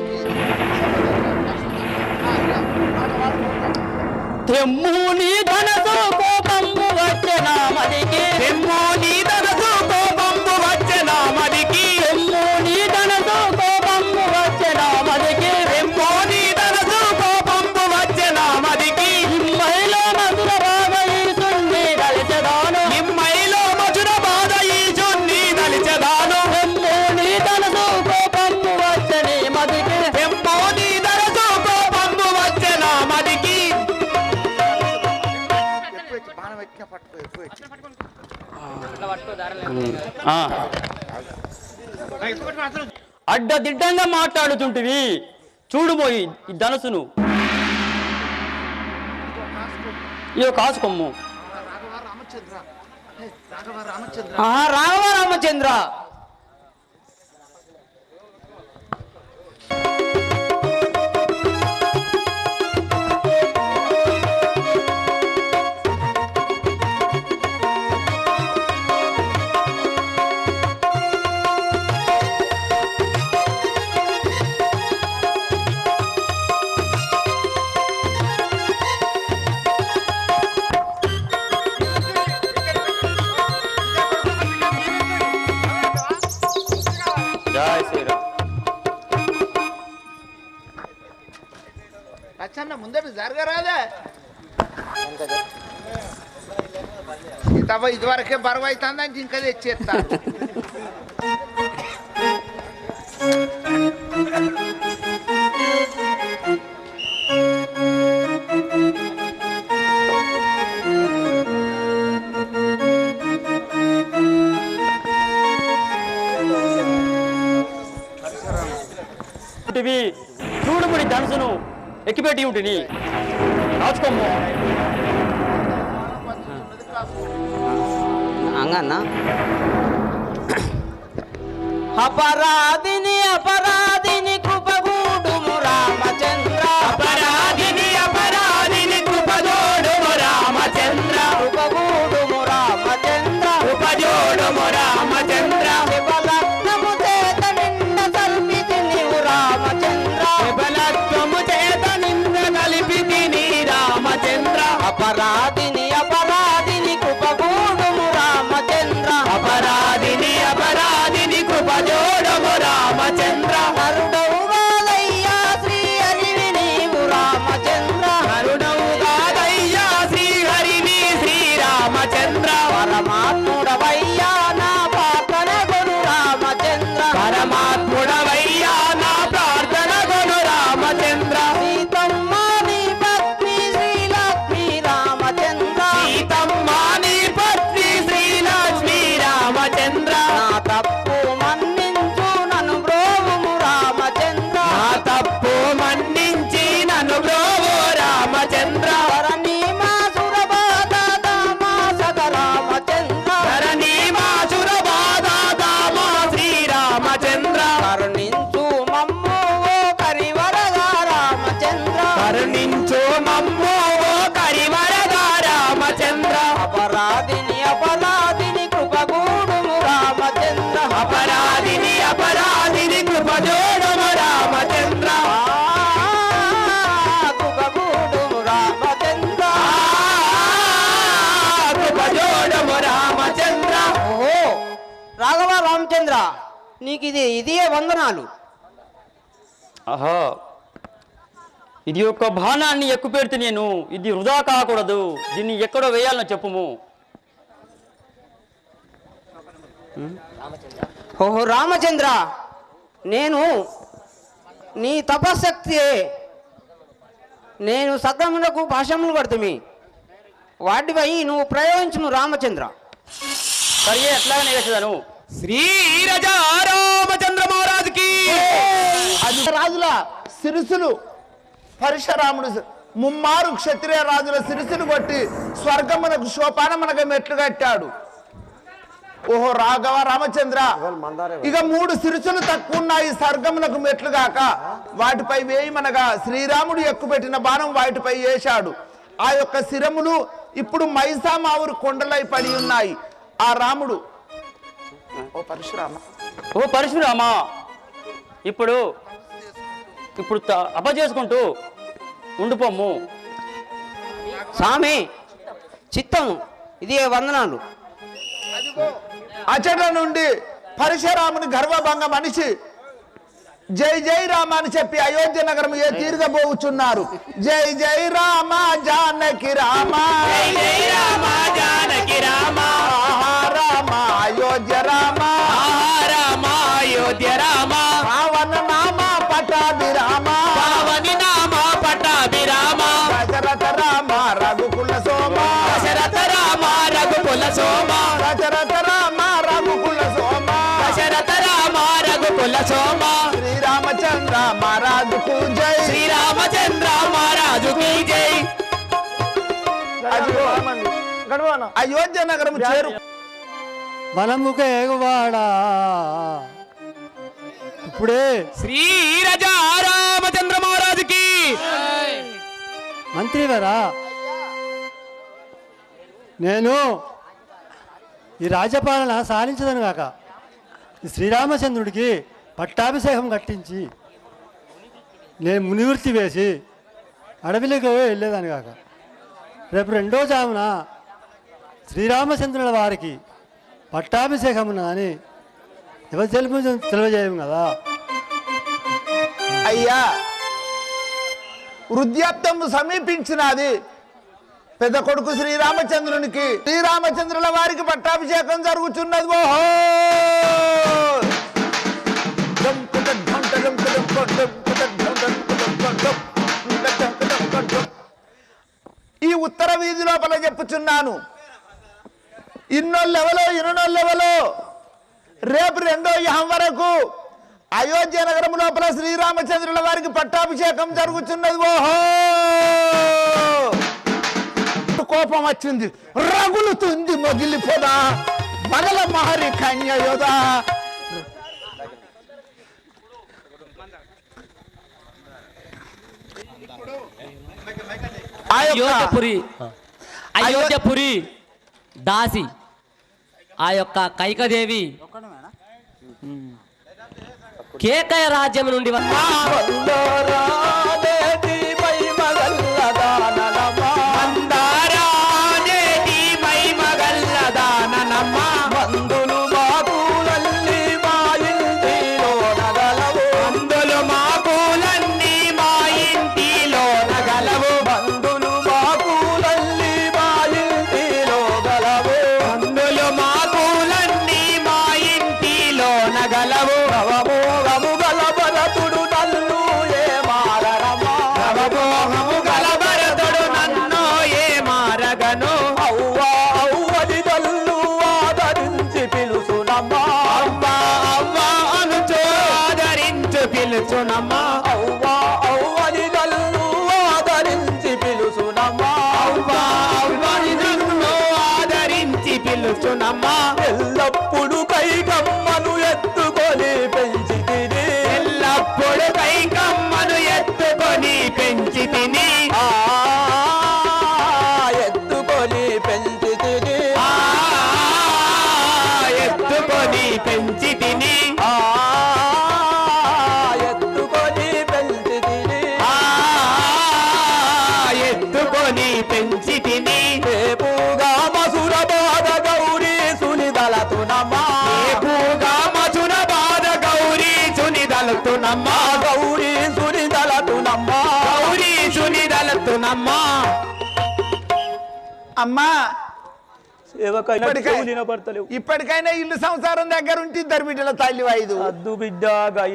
తెమ్ముని ధనసు కోపంబు వచ్చెనా మదికి తెమ్మోని ధనసు కోపంబు వచ్చెనా మదికి తెమ్ముని ధనసు కోపంబు వచ్చెనా మదికి తెమ్మోని ధనసు కోపంబు వచ్చెనా మదికి ఇమ్మైలో మధుర బాధ ఈసుని దళిచెదాను నిమ్మైలో మధుర బాధ ఈ జున్ని దలిచెదాను తెమ్ముని ధనసు కోపంబు వచ్చని మదికి తెమ్మోని ధనసు కోపంబు వచ్చెనా మదికి అడ్డదిడ్డంగా మాట్లాడుతుంటివి. చూడుమోయి ఈ ధనుసును, ఇదో కాసుకోమ్ము. ఆహా రాఘవ రామచంద్ర జై శ్రీరామ్. అచ్చన్న ముందట జరగరాదే సీతమ్మ ఇదివరకే బరువు అవుతుందని ఇంకా తెచ్చేస్తారు. చూడుముడి ధనుసును ఎక్కిపెట్టి ఉంటుంది రాచుకోమ్ము. అంగన్నా అపరాధిని అపరాధిని కృపగూడుము రామచంద్ర అపరాధిని అపరాధిని కృపదో రామచంద్ర, నీకు ఇదే వందనాలు. ఆహా, ఇది యొక్క బాణాన్ని ఎక్కుపెడితే నేను ఇది వృధా కాకూడదు. దీన్ని ఎక్కడో వేయాలని చెప్పుము. ఓహో రామచంద్ర, నేను నీ తపశక్తి నేను సగమునకు భాషములు పడుతుంది, వాటిపై నువ్వు ప్రయోగించును రామచంద్ర. సరే, ఎట్లాగనే వేసేదాను. శ్రీ రాజా రామచంద్ర మహారాజుకి అది రాజుల సిరుసులు పరశురాముడు ముమ్మారు క్షత్రియ రాజుల సిరుసులు కొట్టి స్వర్గమునకు శోపానమునకు మెట్లు కట్టాడు. ఓహో రాఘవ రామచంద్ర, ఇక 3 సిరుసులు తక్కువ ఉన్నాయి స్వర్గమునకు మెట్లు గాక, వాటిపై వేయమనగా శ్రీరాముడు ఎక్కుపెట్టిన బాణం వాటిపై వేశాడు. ఆ యొక్క శిరములు ఇప్పుడు మైసామావురు కొండలై పడి ఉన్నాయి. ఆ రాముడు ఓ పరశురామా, ఇప్పుడు అపచేసుకుంటూ ఉండిపోము. స్వామి చిత్తము, ఇదే వందనాలు. అచట నుండి పరశురాముని గర్వభంగ మనిషి జై జై రామ అని చెప్పి అయోధ్య నగరం ఏ తీరుగా పోవుచున్నారు. జై జై రామ జానకి రామ, జై రామ జానకి రామ, రామ అయోధ్య రామ, రామ అయోధ్య రామ, పావన నామ పటాభి రామ, పావని నామ పటాభి రామ, దశరథ రామ రఘుకుల సోమ, దశరథ రామ రఘుకుల సోమ, దశరథ రామ రఘుకుల సోమ, దశరథ రామ రఘుకుల సోమ, శ్రీరామచంద్ర మహారాజుకు జై, శ్రీరామచంద్ర మహారాజుకి జై. అయోధ్య నగరం చేరు వనముఖ ఎగువాడా ఇప్పుడే శ్రీ రాజా రామచంద్ర మహారాజుకి మంత్రివరా, నేను ఈ రాజ్యపాలన సాధించదను కాక ఈ శ్రీరామచంద్రుడికి పట్టాభిషేకం కట్టించి నేను మునివృత్తి వేసి అడవిలోకి వెళ్ళేదాన్ని కాక రేపు 2వ జామున శ్రీరామచంద్రుల వారికి పట్టాభిషేకం ఉన్నదని ఎవరు తెలియజేయము కదా. అయ్యా, వృద్ధాప్తము సమీపించినది. పెద్ద కొడుకు శ్రీరామచంద్రుల వారికి పట్టాభిషేకం జరుగుతున్నది. ఓహో ఈ ఉత్తర వీధి లోపల చెప్పుచున్నాను, ఇన్నోళ్ళెవలో రేపు 2వ యుహం వరకు అయోధ్య నగరం లోపల శ్రీరామచంద్రుల వారికి పట్టాభిషేకం జరుగుతున్నది. ఓహో కోపం వచ్చింది, రగులుతుంది మొగిలిపోదా బగల మహరి కన్యయోదా. అయోధ్యపురి దాసి ఆ యొక్క కైకదేవి కేకయ రాజ్యం నుండి పిలుచునమ్మా, అవ్వా అవ్వని నన్ను ఆదరించి పిలుచునమ్మా, అవ్వా అవ్వని నన్ను ఆదరించి పిలుచునమ్మా. ఎల్లప్పుడు కైకమ్మను ఎత్తుకొని పెంచి తిని, ఎల్లప్పుడు కైకమ్మను ఎత్తుకొని పెంచి తిని, ఎత్తుకొని పెంచి తిని, ఎత్తుకొని పెంచి తిని, పెంచి తిని, రేపుగా మసుర బాధ గౌరీ సునిదలతునమా. అమ్మా సేవకైనా ఇప్పటికై- చెవులు వినపడతలేవు. ఇప్పటికైనా ఇల్లు సంసారం దగ్గర ఉంటే ఇద్దరు బిడ్డల తల్లి ఐదు. అద్దు బిడ్డ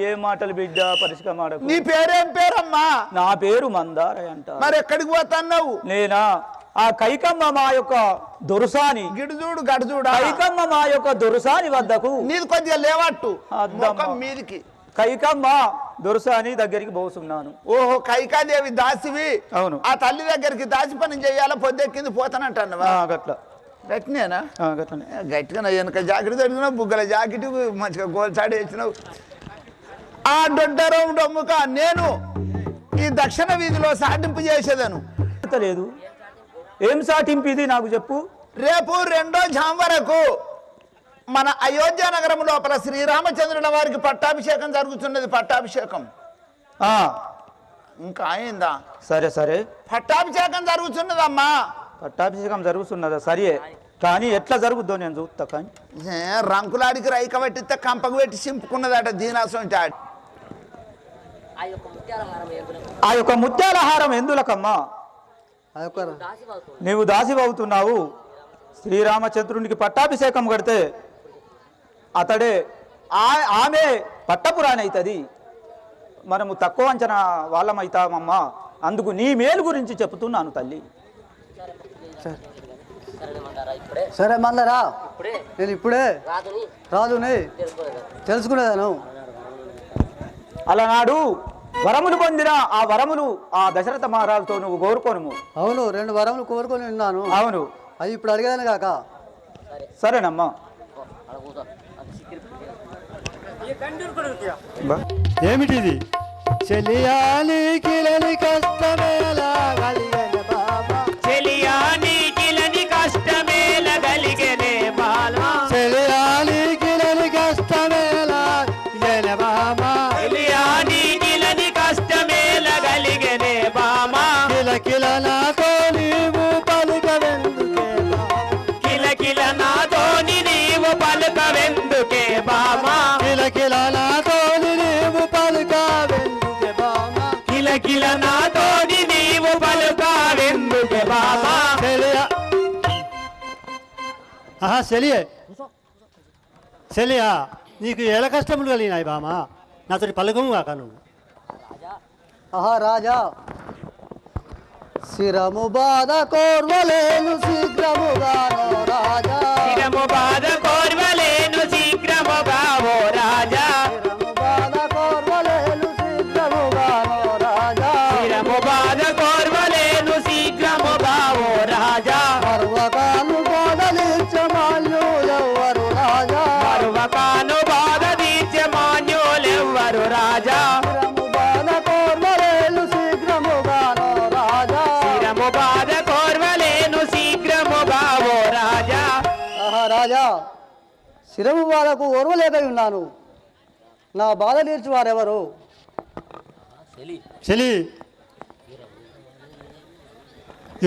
ఏ మాటలు బిడ్డ పరిష్కమాడకు. నీ పేరేం పేరమ్మా? నా పేరు మందారయ్య అంట. మరి ఎక్కడికి పోతున్నావు? నేనా ఆ కైకమ్మ మా యొక్క దొరసాని గిడుజూడు గడుజూడు కైకమ్మ మా యొక్క దొరసాని వద్దకు నీది కొద్దిగా లేవట్టు అద్దమ్మ. ముఖం మీదికి. కైకమ్మ దొరసాని దగ్గరికి పోతున్నాను. ఓహో కైకాదేవి దాసివి. అవును. ఆ తల్లి దగ్గరికి దాసి పని చేయాలా పొద్దెక్కింది పోతానంటావా? గట్ల గట్టినేనా? గట్లనే గట్టిగా వెనక జాకెట్ తడిగినావు, బుగ్గల జాకెట్ మంచిగా గోల్చాడి వేసినావు. ఆ దొడ్డరం డొమ్ముక నేను ఈ దక్షిణ వీధిలో సాటింపు చేసేదను. లేదు ఏం సాటింపు ఇది నాకు చెప్పు. రేపు 2వ జాము వరకు మన అయోధ్య నగరం లోపల శ్రీరామచంద్రుల వారికి పట్టాభిషేకం జరుగుతున్నది. పట్టాభిషేకం ఇంకా అయిందా? సరే సరే పట్టాభిషేకం జరుగుతున్నదమ్మా. పట్టాభిషేకం జరుగుతున్నదా? సరే కానీ ఎట్లా జరుగుద్దో నేను చూస్తా. కానీ రంకులాడికి రైక పెట్టిస్తే కంపకు పెట్టి చింపుకున్నదట దీనాసం ఆడి. ఆ యొక్క ముత్యాల హారం ఎందులకమ్మా? నీవు దాసివవుతున్నావు. శ్రీరామచంద్రునికి పట్టాభిషేకం కడితే అతడే ఆమె పట్టపురాణి అవుతుంది. మనము తక్కువ అంచనా వాళ్ళమవుతామమ్మా. అందుకు నీ మేలు గురించి చెప్తున్నాను తల్లి. సరే మళ్ళరా నేను ఇప్పుడే రాజుని తెలుసుకునేదాను. అలనాడు వరములు పొందిన ఆ వరములు ఆ దశరథ మహారాజుతో నువ్వు కోరుకోను. అవును 2 వరములు కోరుకొని ఉన్నాను. అవును అవి ఇప్పుడు అడిగాను కాక. సరేనమ్మా. ఏమిటిది? చెలియాలి కిలని కష్టమేలా కలిగెను బాబా. చెలియాని కిలని కష్టమేల గలిగెనే బాలా చెలియాలి కిలని కష్టమేలా కలిగెను బాబా. చెలియాని కిలని కష్టమేల గలిగెనే బామా కిలకిల నాతో నీవు పలుకవెందుకే బాబా. కిలకిల నాతోని నీవు పలుకవెందుకే బామా కిలకిల నాతో నీవు పలుకవెందుకే బాబా. కిలకిల నాతోని నీవు పలుకవెందుకే బామా చెలియే చెలియా నీకు ఎలా కష్టములు కలిగినాయి బామా? నాతోటి పలుకము కాక నువ్వు. రాజా శిరము బాధ కోర్వలేను శీఘ్రముగానో రాజా. శిరము బాధ కోర్వలేను శీఘ్రముగా ఓ రాజా శిరము బాధ కోర్వలేను శీఘ్రముగానో రాజా. శిరము బాధ కోర్వలేను శీఘ్రముగా ఓ రాజా పర్వకాను బాధలిచ్చమాన్యులెవ్వరు రాజా. పర్వకాను బాధ తీర్చే మాన్యులెవ్వరు రాజా శిరము బాధ కోర్వలేను శీఘ్రముగానో రాజా. శిరము బాధ కోర్వలేను శీఘ్రముగా ఓ రాజా రాజా శిరము బాధకు ఓర్వలేక ఉన్నాను. నా బాధ తీర్చి వారెవరు? చెలి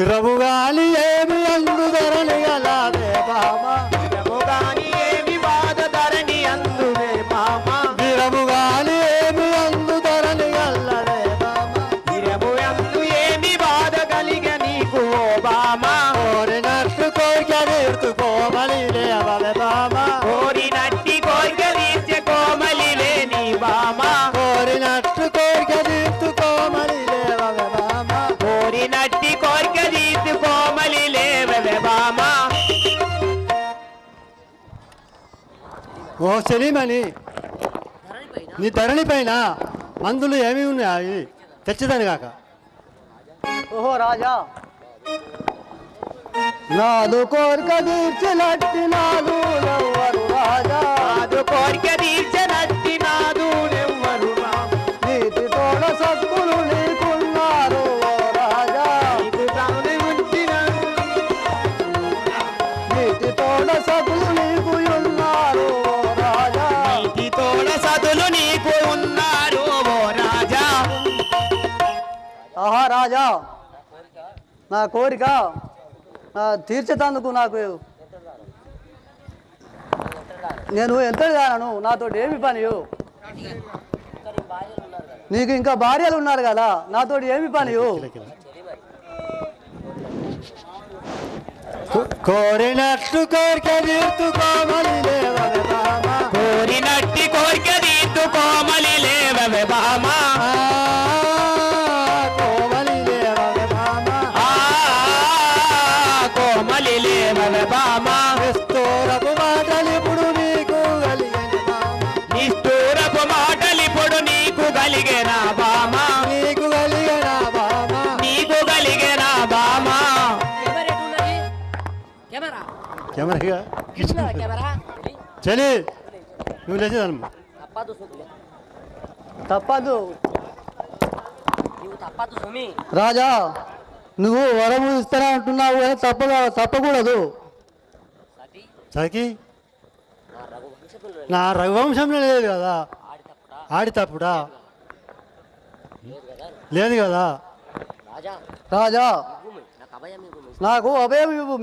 ఇరవు గాలి ఏమి అందు ధరని అలాగే బామా. శిరము గాని ఏమి బాధ ధరణి అందువే మామా ఇరవు గాలి ఏమి అందు ధరని అల్లడే బామా. శిరము అందు ఏమి బాధ కలిగ నీకు ఓ బామా కోరినట్టు కోరిక తీర్చుకోమని లేవవే బామా. కోరినట్టి కోరిక తీర్చే కోమలి లేని బామా కోరినట్టు కోరిక తీర్చుకోమని లేవవే బామా. కోరినట్టి కోరిక తీర్చు కోమలి లేవే బామా ఓ సెలీమని నీ ధరణి పైన మందులు ఏమి ఉన్నాయి తెచ్చదని కాక. ఓహో రాజా నాదు కోరిక తీర్చినట్టి నాదు ఎవ్వరు రాజా. నాదు కోరిక తీర్చనట్టి నాదు ఎవ్వరు నీతి తోడ సత్తులు నీకున్నారు ఓ రాజా. నీతి తోడ సత్తులు నీకు ఉన్నారు ఓ రాజా. నీతి తోడ సదులు నీకు ఉన్నారు ఓ రాజా రాజా నా కోరిక తీర్చేటందుకు నాకు నేను ఎంత కాను, నాతో ఏమి పని? నీకు ఇంకా భార్యలు ఉన్నారు కదా, నాతో ఏమి పని? కోరినట్లు కోరిక తీర్చుకోమని లేవవే బామ కోరినట్టి కోరిక తీర్చుకోమలి లేవవే బామ కోమలి లేవవే బామ కోమలి లేవవే బామ నిష్ఠూరపు మాటలిప్పుడు నీకు కలిగెను బామ నిష్ఠూరపు మాటలిప్పుడు నీకు కలిగేనా బామ నీకు కలిగెనా బామ నీకు కలిగేనా బామ కెమెరా చలి నువ్వు లేచేదమ్మా తప్పదు రాజా నువ్వు వరము ఇస్తానా అంటున్నావు కానీ తప్పకూడదు సఖి నా రఘువంశంలో లేదు కదా ఆడి తప్పుడా లేదు కదా రాజా నాకు అభయం ఇవ్వు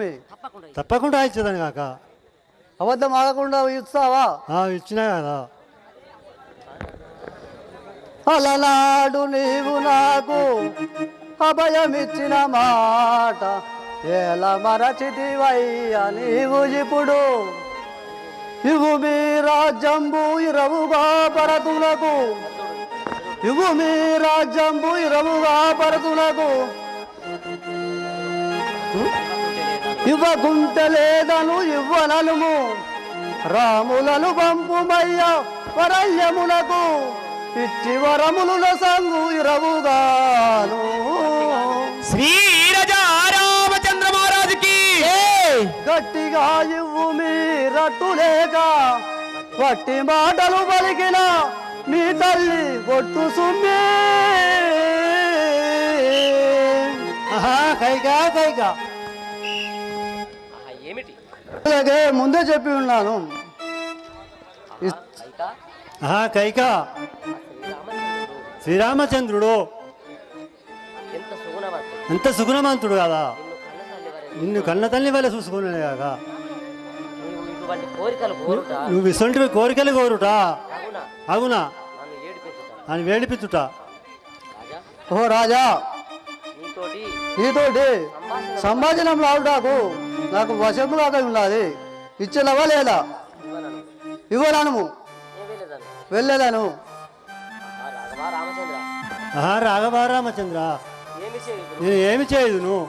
తప్పకుండా ఇచ్చేదాన్ని కాక అబద్ధం ఆగకుండా ఇస్తావా ఇచ్చినా కదా అలనాడు నీవు నాకు అభయమిచ్చిన మాట ఎలా మరచితివయ్యా నీవు ఇప్పుడు ఇవు మీ రాజ్యంబు ఇరవుగా పరతులకు ఇవు మీ రాజ్యంబు ఇరవుగా పరతులకు ఇవ్వకుంటలేదను ఇవ్వనలుము రాములను పంపుమయ్య వరల్యములకు ఇచ్చి వరముల సంగు ఇరవుగాను శ్రీ రామచంద్ర మహారాజుకి గట్టిగా ఇవ్వు మీరట్టులేక వట్టి మాటలు పలికిన మీ తల్లి ఒట్టు సుమ్మే కైగా కైగా అలాగే ముందే చెప్పి ఉన్నాను కైక శ్రీరామచంద్రుడు ఎంత సుగుణవంతుడు కదా నిన్ను కన్న తల్లి వల్ల చూసుకున్నాడు కాక నువ్వు ఇటువంటి కోరికలు కోరుట అవునా అని వేడిపించుట ఓ రాజా నీతోటి సంభాషణం రావుటాకు నాకు వశములాగా ఉన్నది ఇచ్చేలవా లేదా ఇవ్వను వెళ్ళేదాను రాఘవ రామచంద్ర నేను ఏమి చేయదు నువ్వు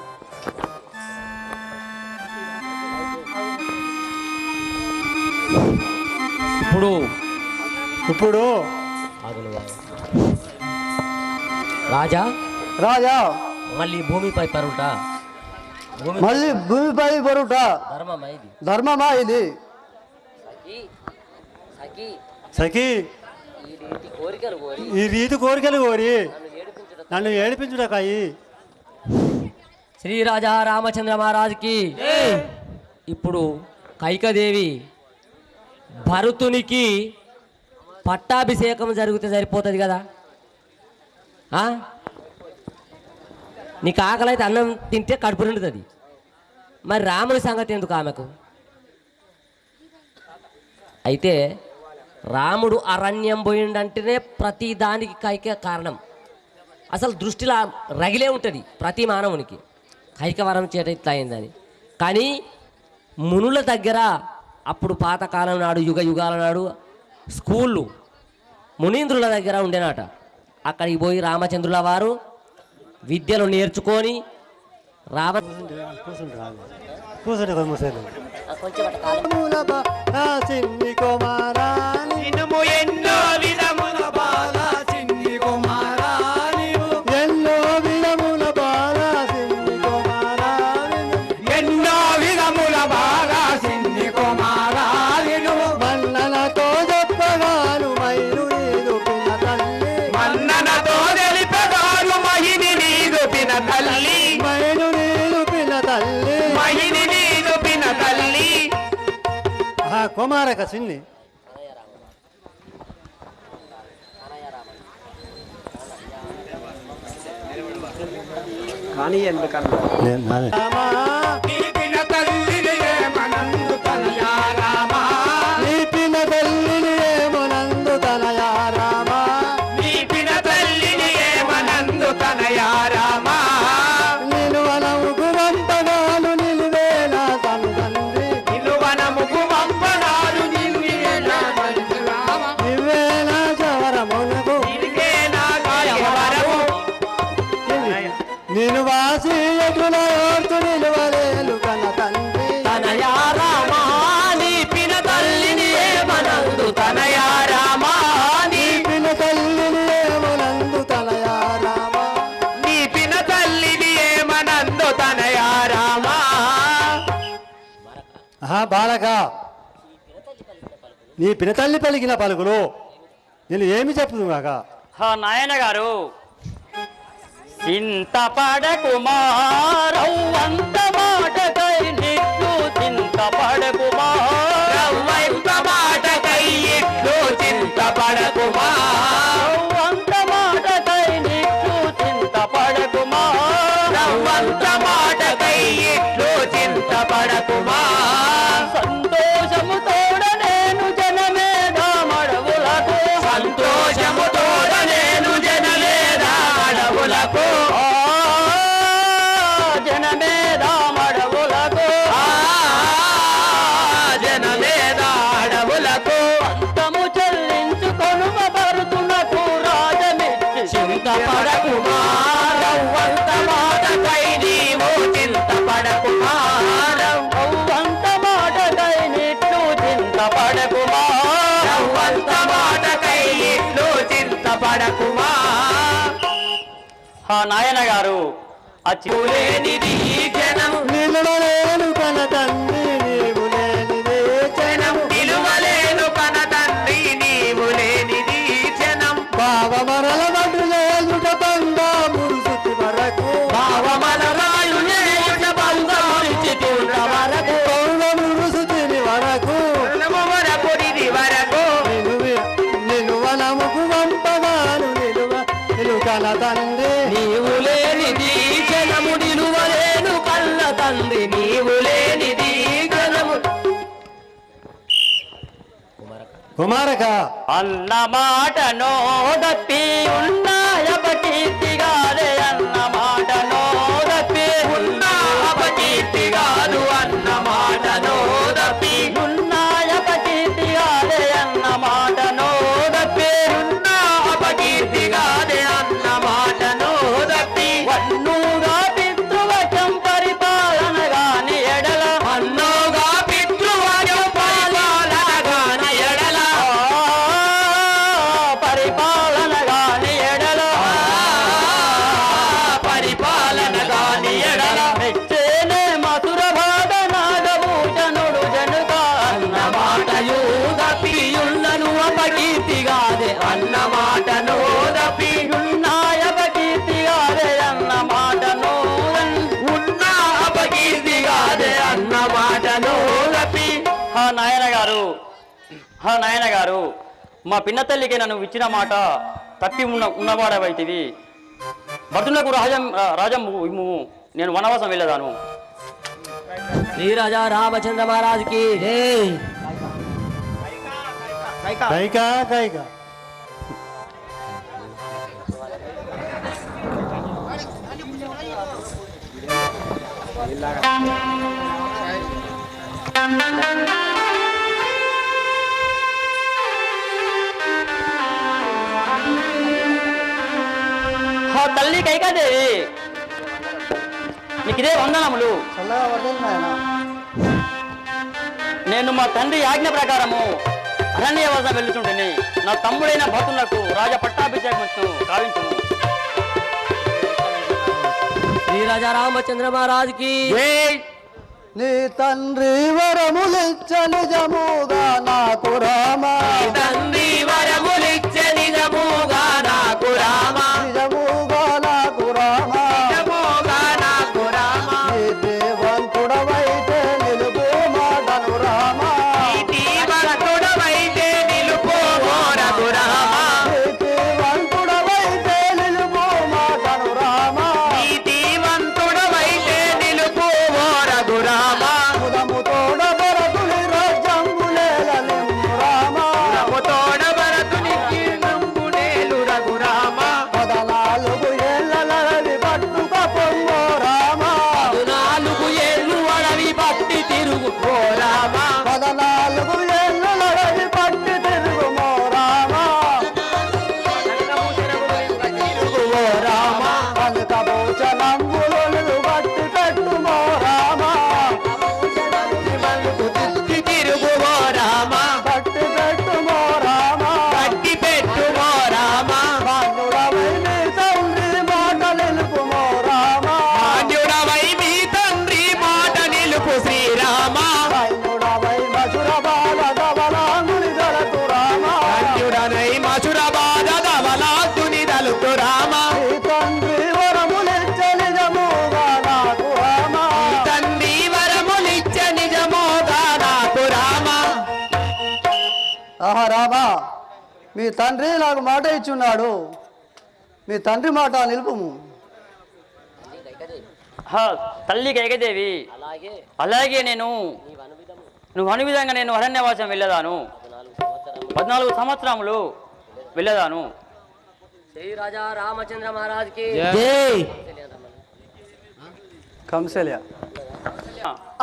ఇప్పుడు రాజా రాజా మళ్ళీ భూమిపై పరుట మళ్ళీ భూమిపై పరుట ధర్మమా ఇది సఖీ ఈ రీతి కోరికలు కోరి నన్ను ఏడిపించుటకాయి శ్రీరాజా రామచంద్ర మహారాజుకి ఇప్పుడు కైకదేవి భరతునికి పట్టాభిషేకం జరిగితే సరిపోతుంది కదా నీకు ఆకలి అయితే అన్నం తింటే కడుపు నిండుతుంది మరి రాముని సంగతి ఎందుకు ఆమెకు అయితే రాముడు అరణ్యం పోయిండంటేనే ప్రతి దానికి కైక కారణం అసలు దృష్టిలో రగిలే ఉంటుంది ప్రతి మానవునికి కైకవరం చేట ఇట్లా అయిందని కానీ మునుల దగ్గర అప్పుడు పాతకాలం నాడు యుగ యుగాల నాడు స్కూళ్ళు మునీంద్రుల దగ్గర ఉండేనట అక్కడికి పోయి రామచంద్రుల వారు విద్యను నేర్చుకొని కుమారక చిన్ని కానీ ఎందుకన్నా నిలువనవు గురంపగాను నిలువేలా బాలక, నీ పినతల్లి పలికిన పలుకులు నేను ఏమి చెప్తున్నాగా? నాయన గారు, చింతపడకుమారవ్వంత మాటకై నిట్లు చింతపడకుమారవ్వంత మాటకై ఇట్లు చింతపడకుమారవ్వంత మాటకై నిట్లు చింతపడకుమారవ్వంత మాటకై ఇట్లు చింతపడకుమా సంతోషము తోడ నేను జనమేధమడవులకు సంతోషము తోడ నేను జనమేధమడవులకు జనమేధమడవులకు జనమేధమడవులకు అంతము చెల్లించుకొను భరతునకు రాజమిచ్చి చింతపడకుమారవ్వంత మాటకై నీవు చింతపడకుమారవ్వంత మాటకై నిట్లు చింతపడకుమారవ్వంత మాటకై ఇట్లు చింతపడకుమా. నాయన గారు, అచ్చులేనిది జనం నిలువలేను కన తండ్రి నీవు లేనిదే జనం, నిలువలేను కన తండ్రి నీవు లేనిది జనం, భావమరల మటు లేదుట బంద మురుసుతి వరకు, భావమలరాయు లేయుట బంధ మురిచితున్న వరకు, పౌన మురుసుతిని వరకు, వరకుడిది వరకు నిలువనముకు వంపగాను నిలుకన తండ్రి నీవు లేనిది జనము నిలువలేను కళ్ళ తండ్రి నీవు లేనిది జనము. కుమారక, అన్న మాటనో దప్పి ఉన్నాయపకీర్తిగాదే అన్న మాటనో దప్పి ఉన్నాయపకీర్తిగాదు అన్న మాటనో దప్పి ఉన్నాయపకీర్తిగాదే అన్న మాటనో దప్పి ఉన్నాయపకీర్తిగాదే అన్న మాటనో దప్పి వన్నుగా పితృవచం పరిపాలన గాని ఎడల అన్నుగా పితృవచం పరిపాలన గాని ఎడల పరిపాలన గాని ఎడల పరిపాలన గాని ఎడల మెచ్చేనే మధుర బాధ నాగభూషణుడు జనుక అన్న మాటయు దప్పియుళ్ళను అపకీర్తిగాదే అన్న మాటను దప్పియున్నాయ అపకీర్తిగాదే అన్న మాటను ఉన్నా అపకీర్తిగాదే అన్న మాటను దప్పి. నాయన గారు, మా పిన్న తల్లికి నన్ను ఇచ్చిన మాట తప్పి ఉన్నవాడవైతివి. భర్తునకు రాజం నేను వనవాసం వెళ్ళదాను. శ్రీరాజా రామచంద్ర మహారాజుకి జై. కైకా కైకా తల్లి కైకాదేవి, నీకు ఇదే వందనములు. నేను మా తండ్రి ఆజ్ఞ ప్రకారము అరణ్యవాసం వెళ్ళుచుంటేని నా తమ్ముడైన భక్తులకు రాజ పట్టాభిషేకం కావించును. శ్రీరాజా రామచంద్ర మహారాజుకి నీ తండ్రి వరములిచ్చ నిజముగా నాకు రామ, తండ్రి వరములిచ్చే నిజముగా నాకు రామ, నిజముగా నాకు రామ, నిజముగా నాకు రామ, నీ దేవంతుడవైతే నిలుపు మాటను రామ, నీతివంతుడవైతే నిలుపు రఘు రామ, నీతివంతుడవైతే నిలుపు మాటను రామ, నీతివంతుడవైతే నిలుపు రఘు రామ, ముదము తోడ భరతుని రాజ్యంబులేలనిమ్ము రామ, తోడ భరతుని రామ ధన్యుడవై మధుర బాల ధవలాంగుని దళతు రామ ధన్యుడనై మధుర బాధ ధవలాంగుని దళతు రామ నీ తండ్రి వరములిచ్చ నిజముగా నాకు రామ తండ్రి వరములిచ్చ నిజమోగా నాకు రామ ఆహా రామా మీ తండ్రి నాకు మాట ఇచ్చున్నాడు మీ తండ్రి మాట నిలుపుము తల్లి కైకదేవి అలాగే నువ్వు అను విధంగా నేను అరణ్యవాసం వెళ్ళేదాను 14 సంవత్సరములు వెళ్ళేదాను. శ్రీ రాజా రామచంద్ర మహారాజ్కి జై. కంసల్య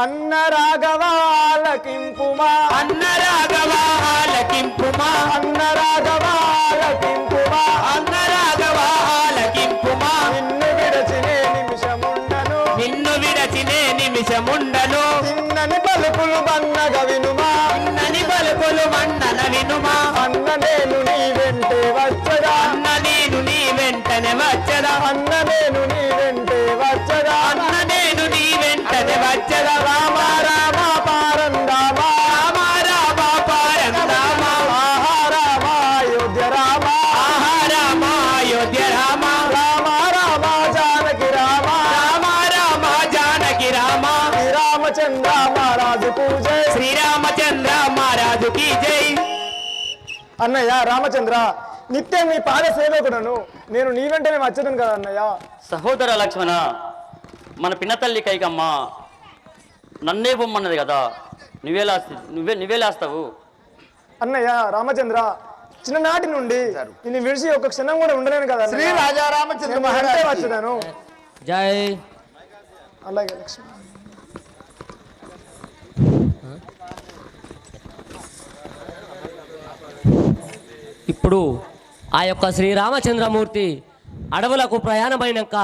అన్న రాఘవాలకింపుమా అన్న రాఘవాలకింపుమా అన్న రాఘవాలకింపుమా అన్న రాఘవాలకింపుమా నిన్ను విడచినే నిమిషముండను నిన్ను విడచినే నిమిషముండను చిన్నని పలుకులు బన్నగ వినుమా అన్నని పలుకులు మన్నన వినుమా అన్న నేను నీ వెంటే వచ్చదా అన్న నేను నీ వెంటనే వచ్చదా అన్న నేను నీ వెంటే వచ్చదా అన్న నేను నీ వెంటనే వచ్చదా రామ రామ పారందామ రామ రామ పారందామ ఆహా రామ అయోధ్య రామ ఆహా రామ అయోధ్య రామ రామ రామ జానకి రామ రామ రామ జానకి రామ శ్రీరామచంద్ర మహారాజు పూజ శ్రీరామచంద్ర మహారాజుకి జై. అన్నయ్య రామచంద్ర నిత్యం నీ పాద సేవకుడను నేను నీ వెంటనే వచ్చేదను కదా అన్నయ్య సహోదర లక్ష్మణ, మన పిన్నతల్లి కైకమ్మ నన్నే పొమ్మన్నది కదా, నువ్వేలేస్తావు. అన్నయ్య రామచంద్ర చిన్ననాటి నుండి నిన్ను విడిచి ఒక క్షణం కూడా ఉండలేను కదా శ్రీ రాజా రామచంద్ర అంటే మహారాజ్ వచ్చేదాను జై. అలాగే లక్ష్మి ఇప్పుడు ఆ యొక్క శ్రీరామచంద్రమూర్తి అడవులకు ప్రయాణమైనాక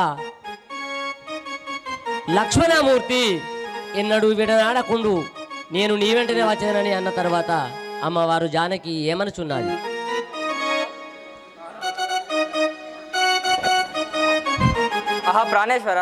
లక్ష్మణమూర్తి ఎన్నడూ విడనాడకుండు నేను నీ వెంటనే వచ్చానని అన్న తర్వాత అమ్మవారు జానకి ఏమనుచున్నది? ఆహా ప్రాణేశ్వర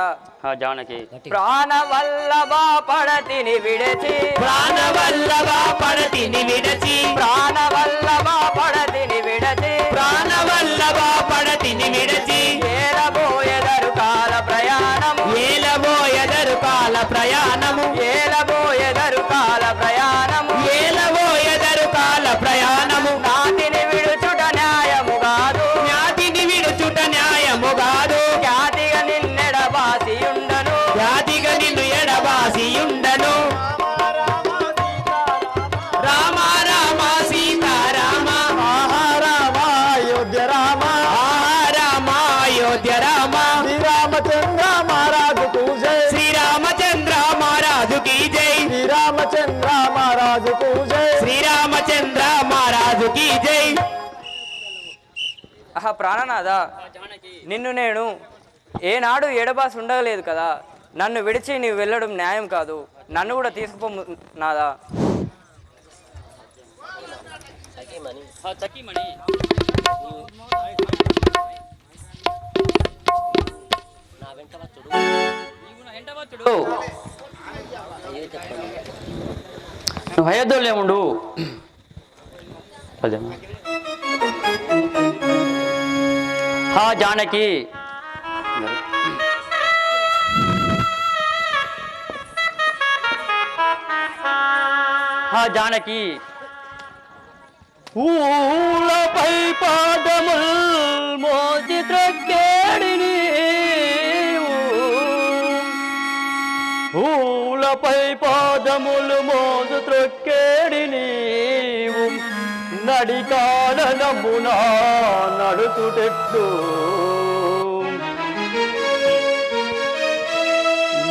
జానకి ప్రాణవల్లభ పడతిని విడచి ప్రాణవల్లభ పడతిని విడచి ప్రాణవల్లభ పడతిని విడచి ప్రాణవల్లభ పడతిని విడచి ఏలబోయెదరు కాల ప్రయాణము ఏలబోయెదరు కాల ప్రయాణము ఏలబోయెదరు కాల ప్రయాణము ఏలబోయెదరు కాల ప్రయాణము నాటిని విడుచుట న్యాయము కాదు జ్ఞాతిని విడుచుట న్యాయము కాదు ఖ్యాతిగా నిన్నెడబాసి ఉండను జాతిగా నిన్ను ఎడబాసి ఉండను రామ రామ సీతారామ ఆహా రామ అయోధ్య రామ ఆహా రామ అయోధ్య రామ శ్రీరామచంద్ర మహారాజు పూజ శ్రీరామచంద్ర మహారాజుకి జై శ్రీరామచంద్ర మహారాజు పూజ శ్రీరామచంద్ర మహారాజుకి జై. ఆహా ప్రాణనాథ నిన్ను నేను ఏనాడు ఎడబాసి ఉండలేదు కదా, నన్ను విడిచి నీవు వెళ్ళడం న్యాయం కాదు, నన్ను కూడా తీసుకుపో నాదా. నువ్వు అయోధ్యలో ఉండు. హా జానకి, హా జానకి, పూలపై పాదముల్ మోసి త్రక్కేడిని, పూలపై పాదములు మోసు త్రొక్కేడి నీవు నడికాడనమునా నడుచుటెట్లు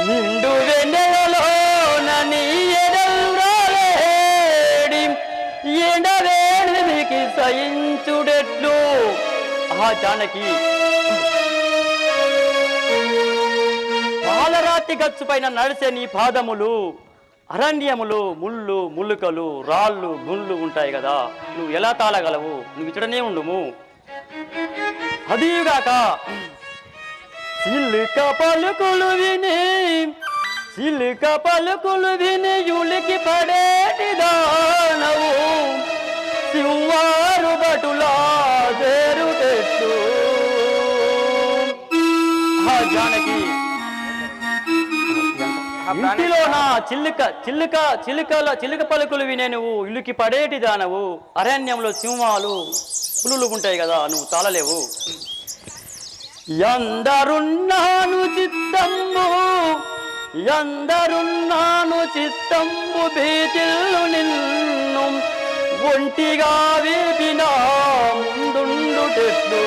నిండు వెన్నెలలోన నీ ఎడలేడి ఎండవేడికి సహించుడెట్లు. ఆ జానకి, పాలరాతి గచ్చు పైన నడిచే నీ పాదములు అరణ్యములు ముళ్ళు ముల్లుకలు రాళ్ళు గుళ్ళు ఉంటాయి కదా, నువ్వు ఎలా తాళగలవు? నువ్వు ఇచ్చడనే ఉండుము. అదీగాక చిల్లిక పలుకులు విని చిలుక పలుకులు విని ఉలికి పడేటి దానవు సింహారు బటులా చేరుటెట్టు. జానకి ఇంటిలో నా చిలుక పలుకులు వినే నువ్వు ఇల్లుకి పడేటి దానవు, అరణ్యంలో సింహాలు పులులు ఉంటాయి కదా, నువ్వు తాళలేవు. ఎందరున్నాను చిత్తంబు భీతిల్లు నిన్ను ఒంటిగా వీపినా ముందుండుటెట్లు.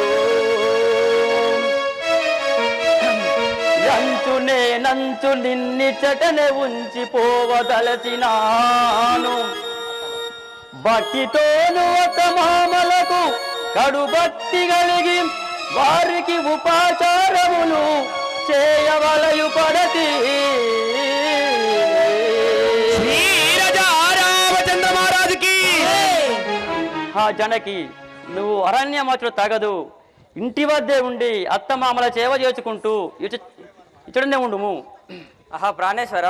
నంచు నిన్నిచటనే ఉంచిపోవదలచినాను. భక్తితోను ఒక మామలకు కడుభక్తి కలిగి వారికి ఉపాచారములు చేయవలయు పడతి. రామచంద్ర మహారాజుకి జనకి నువ్వు అరణ్యమాచుడు తగదు, ఇంటి వద్దే ఉండి అత్తమామల సేవ చేసుకుంటూ ఇచ్చడనే ఉండుము. ప్రాణేశ్వర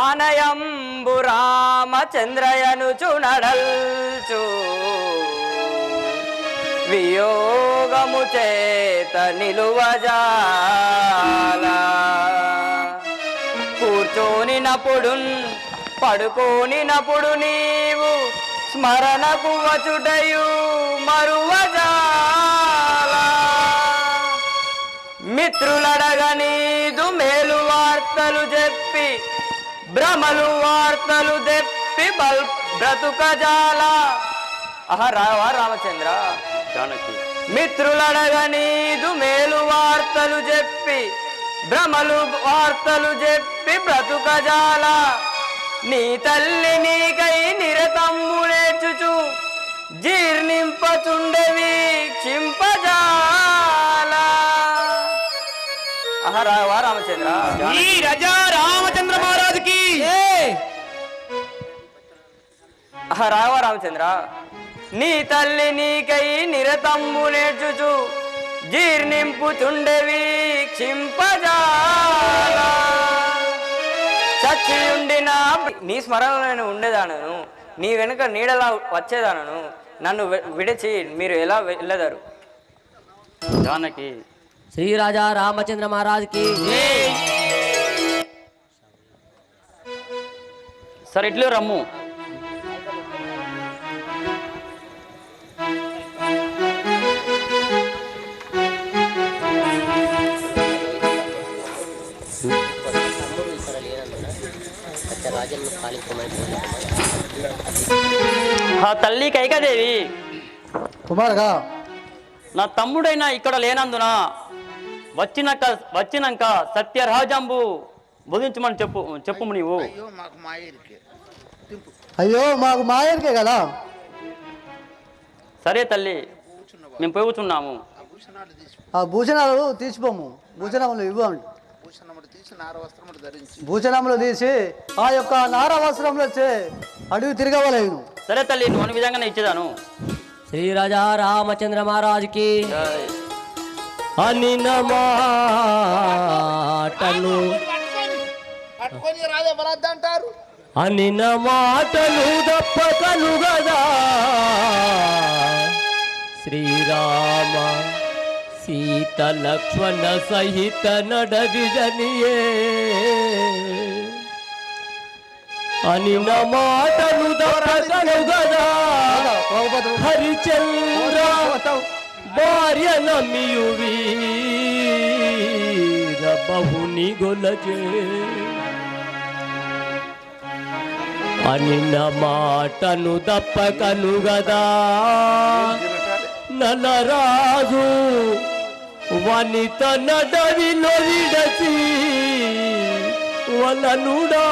ఆనయంబు రామచంద్రయనుచు నడల్చు వియోగము చేత నిలువజాల. కూర్చోనినప్పుడు పడుకోనినప్పుడు నీవు స్మరణకు వచ్చుటయు మరువజాల. మిత్రులడగనీదు మేలు వార్తలు చెప్పి భ్రమలు వార్తలు తెప్పి బ్రతుకజాల. రామచంద్ర జానకి మిత్రులడగనీదు మేలు వార్తలు చెప్పి భ్రమలు వార్తలు చెప్పి బ్రతుకజాల. నీ తల్లి నీకై నిరతమ్ము నేర్చుచు జీర్ణింపచుండవి క్షింపజాల. రామచంద్ర ఈ రజా రామచంద్ర మహారాజుకి రామచంద్ర నీ తల్లి నీకై నిరతంబు నేర్చుచు జీర్ణింపుచుండవి క్షింపజాల. చచ్చియుండిన నీ స్మరణలో నేను ఉండేదానను, నీ వెనుక నీడలా వచ్చేదానను. నన్ను విడిచి మీరు ఎలా వెళ్ళదారు? జానకి శ్రీ రాజా రామచంద్ర మహారాజుకి సరే ఇట్లు రమ్ము. తల్లి కైకదేవి, కుమారుగా నా తమ్ముడైనా ఇక్కడ లేనందున వచ్చినాక సత్యరాజంబు బోధించమని చెప్పు నీవు. అయ్యో మాకు మాయరికే కదా. సరే తల్లి, మేము పోగుచున్నాము. ఆ భూషణాలు తీసిపోము, భూషణములు ఇవ్వండి. భూషణములు తీసి ఆ యొక్క నార వస్త్రంలో అడుగు తిరగవలేను. సరే తల్లి, నువ్వు అన్ని విధంగానే ఇచ్చేదాను. శ్రీ రాజా రామచంద్ర మహారాజుకి అనిన మాటలు అనిన మాటలు దప్పకలు గదా శ్రీరామ సీత లక్ష్మణ సహిత నడవిజనియే అనిన మాటలు దప్పకలు గదా హరిచంద్ర భార్య నమియు వీర బహుని గొలజే అనిన మాటను దప్పకను గదా నలరాజు వనిత నడవిలో విడచి వలనుడా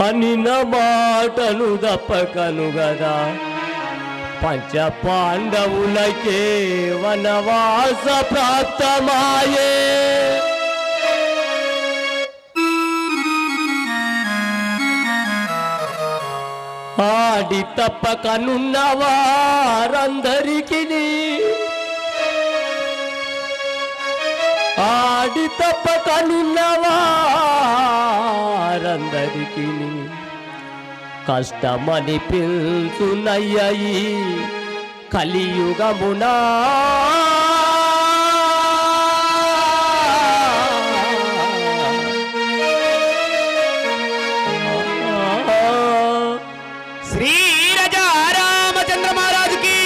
అనిన మాటను దప్పకను గదా పంచ పాండవులకే వనవాస ప్రాప్తమాయే ఆడి తప్పకనున్న వారందరికీ ఆడి తప్పక నిన్నవారందరికీ కష్టమని పిల్చునయ్యాయి కలియుగమునా శ్రీ రాజా రామచంద్ర మహారాజుకి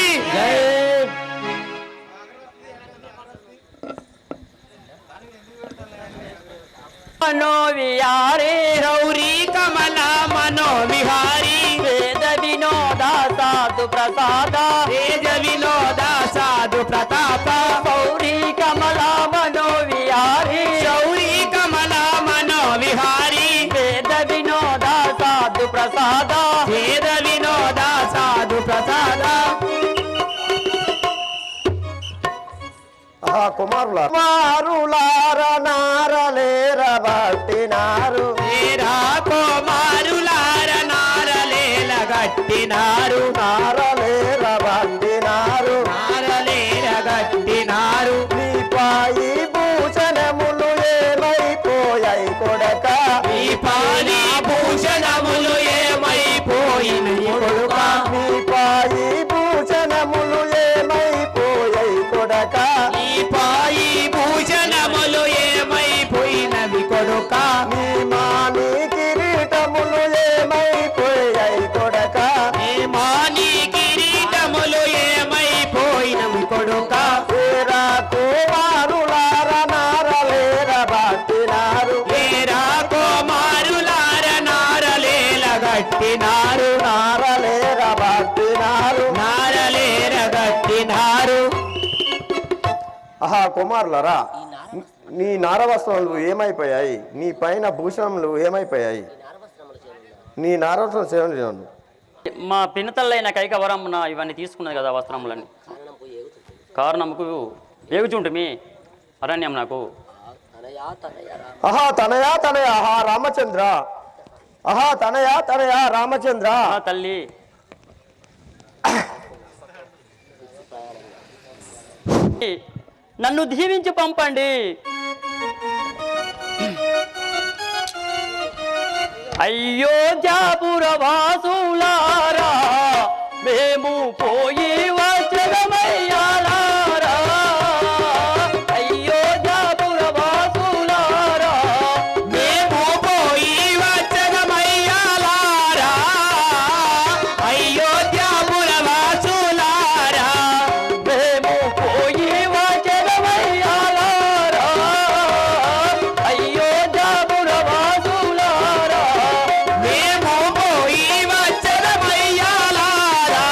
మనోవిహారీ గౌరీ కమల మనోవిహారీ వేద వినోద సాధు ప్రసాద తేజ వినోద సాధు ప్రతాప గౌరీ కమల మనోవిహారీ గౌరీ కమల మనోవిహారీ వేద వినోద సాధు ప్రసాద వేద వినోద సాధు ప్రసాద కుమారులార నారలేర బట్టినారు ఏరా కుమారులార నారలేల గట్టినారు నారలేర బట్టినారు నారలేల గట్టినారు నీ పాయి భూషణములు ఏమైపోయాయి కొడక ఈ పాలి భూషణములు ఏమైపోయినయి కొడుక నీ పాయి భూషణములు ఏమైపోయాయి కొడక ఈ పాయి భూషణములు ఏమైపోయినవి కొడుక నీ మాని కిరీటములు ఏమైపోయాయి కొడక ఏ మాని కిరీటములు ఏమైపోయినవి కొడుక ఏరా కుమారులార నారలేర బట్టినారు ఏరా కుమారులార నారలేల గట్టినారు నారలేర బట్టినారు నారలేర గట్టినారు ఆహా కుమారులరా నీ నారవస్త్రములు ఏమైపోయాయి నీ పైన భూషణములు ఏమైపోయాయి నీ నారవస్త్రం సేవను మా పినతల్లైన కైకవరమున ఇవన్నీ తీసుకున్నది కదా వస్త్రములని కారణముకు వేగుచుంటుమి అరణ్యం నాకు ఆహా తనయా తనయా ఆహా రామచంద్ర ఆహా తనయా తనయా రామచంద్ర ఆ తల్లి నన్ను దీవించి పంపండి. అయోధ్యాపుర వాసులారా మేము పోయి వచ్చదమయ్యాలారా. అయోధ్యాపుర వాసులారా మేము పోయి వచ్చదమయ్యాలారా. అయోధ్యాపుర వాసులారా మేము పోయి వచ్చదమయ్యాలారా. అయోధ్యాపుర వాసులారా మేము పోయి వచ్చదమయ్యాలారా.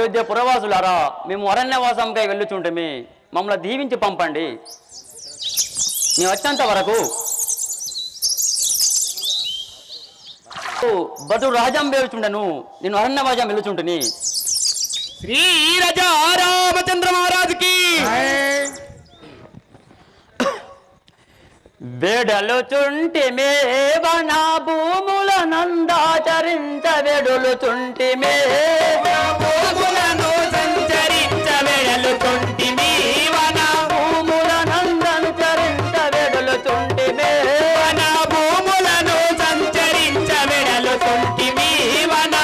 అయోధ్య పురవాసులారా, మేము అరణ్యవాసంకై వెళ్ళుచుంటమి, మమ్మల్ని దీవించి పంపండి. మేము వచ్చేంత వరకు బటు రాజం వేలుచుండను, నేను అరణ్యవాజం వెళ్ళుచుంటుని. శ్రీ రాజా రామచంద్ర మహారాజుకి వెడలుచుంటిమే వన భూముల నందాచరించ వెడులుచుంటిమే భూములను సంచరించ వెడలుచుంటిమి వన భూముల నందనుచరించ వెడులుచుంటిమే వన భూములను సంచరించ వెడలుచుంటిమి వన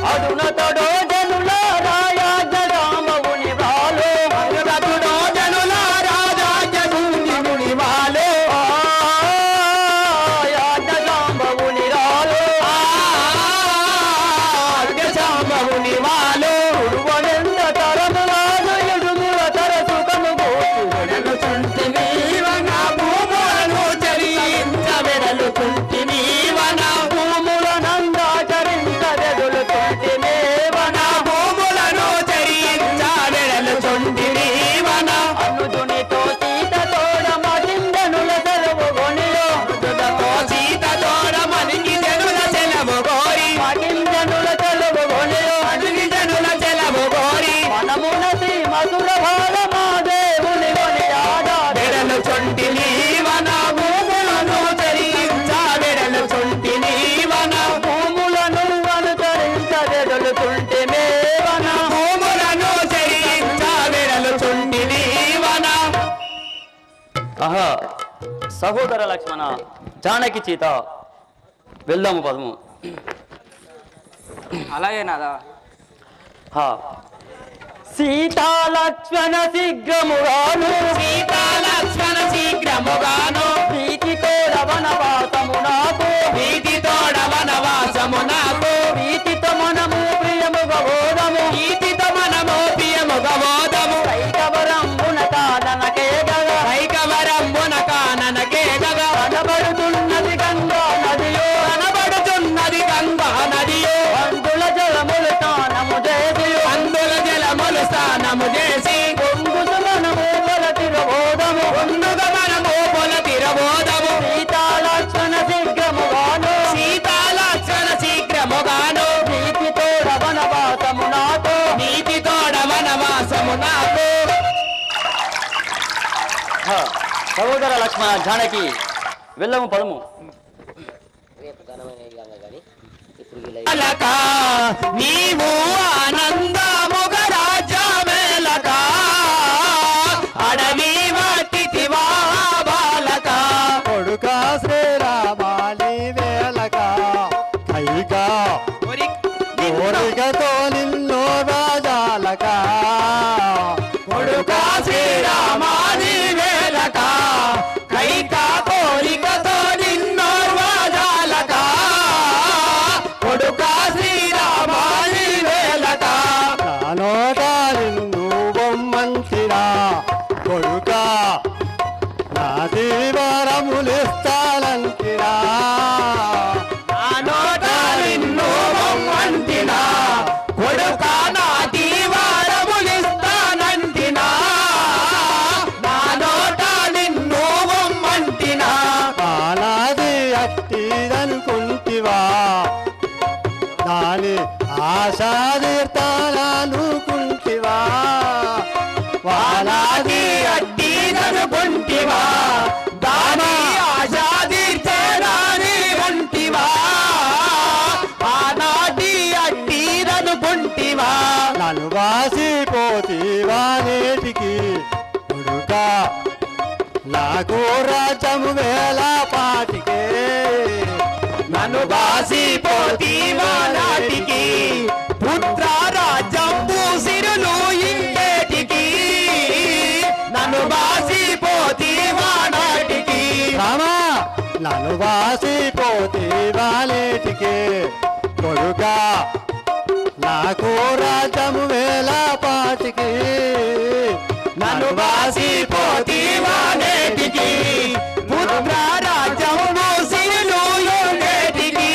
అడునతడు జనుల రాజ రామవుని వాలో అడునతడు జనుల రాజ రామవుని వాలో రామవుని రాలో రామవుని వాలో ఉరువనెంత తరములాలు ఎడుగుల తరసుకము వెడలుచుంటిమి వన భూములను చరించ వెడలుచుంటిమి వన భూముల నందాచరించ వెడులుచుంటిమే వన భూములను చరించ వెడలుచుంటిమి వన అనుజునితో సీత తోడ మదిందనుల సెలవు గొనిలో సీత తోడ మదికి జనుల సెలవు కోరి మదిందనుల సెలవు గొనిలో మదికి జనుల సెలవు కోరి మనమున శ్రీ మధుర భావ మా దేవుని కొని వెడలుచుంటిమి వన భూములను చరించ వెడలుచుంటిమి వన భూములను అనుసరించ వెడులుచుంటిమే వన భూములను చరించ వెడలుచుంటిమి వన ఆహా సహోదర లక్ష్మణ జానకి చీత వెళ్దాము పదము. అలాగే నాదా. హా సీతా లక్ష్మణ శీఘ్రముగాను సీతాలక్ష్మణ శీఘ్రముగాను ప్రీతితో వనవాసము నాకు ప్రీతితోడ వనవాసము నాకు ప్రీతితో మనము ప్రియముగా ఓదము ప్రీతితో మనము ప్రియముగా మోదము కైకవరంబున కాదనకే గగా కైకవరంబున కాననకే గగా కనబడుతున్నది గంగా నదియో కనబడుతున్నది గంగా నదియో అందుల జలములు తానము చేసి అందుల జలములు స్నానము చేసి పొంగుసు మనము తిరబోదము ముందుగా మనము పొల తిరబోదము సీతాలక్ష్మణ శీఘ్రముగాను సీతాలక్ష్మణ శీఘ్రముగాను ప్రీతితో వనవాసము నాకు నీతితోడ వనవాసము నాకు సహోదర లక్ష్మణ జానకి వెళ్ళము పదము. అలక నీవు ఆనందముగ రాజ్యమేలక అడవి వాటివా బాలక కొడుక శ్రీరామాని వేలక కైక కోరికతో నిన్నో రాజాలక కొడుక శ్రీరామాని వేలక కైక కోరికతో నిన్నో రాజాలక కొడుక శ్రీరామాని వేలక నానోట నిన్ను బొమ్మంతిరా కొడుక నా దీవరములిస్తానంతిరా ఆ నోట నిన్ను బొమ్మంటినా కొడుక నా దీవారములిస్తానంటినా నా నోట నిన్ను బొమ్మంటినా ఆనాది అట్టిదనుకుంటివా దాని ఆశాదీర్తాననుకుంటివా వానాది అట్టిదనుకుంటివా దాని ఆశాదీర్చేనాని వంటివా ఆనాటి అట్టిదనుకుంటివా నన్ను వాసిపోతీవా నేటికి కొడుక నాకు రాజ్యము వేల పాటికే నన్ను బాసిపోతీవా నాటికి పుత్ర రాజ్యం పూసిరులు ఇంకేటికి నన్ను బాసిపోతీవా నాటికి రామా నన్ను వాసిపోతీవా నేటికి కొడుక నాకు రాజ్యము వేల పాటికి నన్ను బాసిపోతీవా నేటికి పుత్ర రాజ్యం పూసిరులు ఇంకేటికి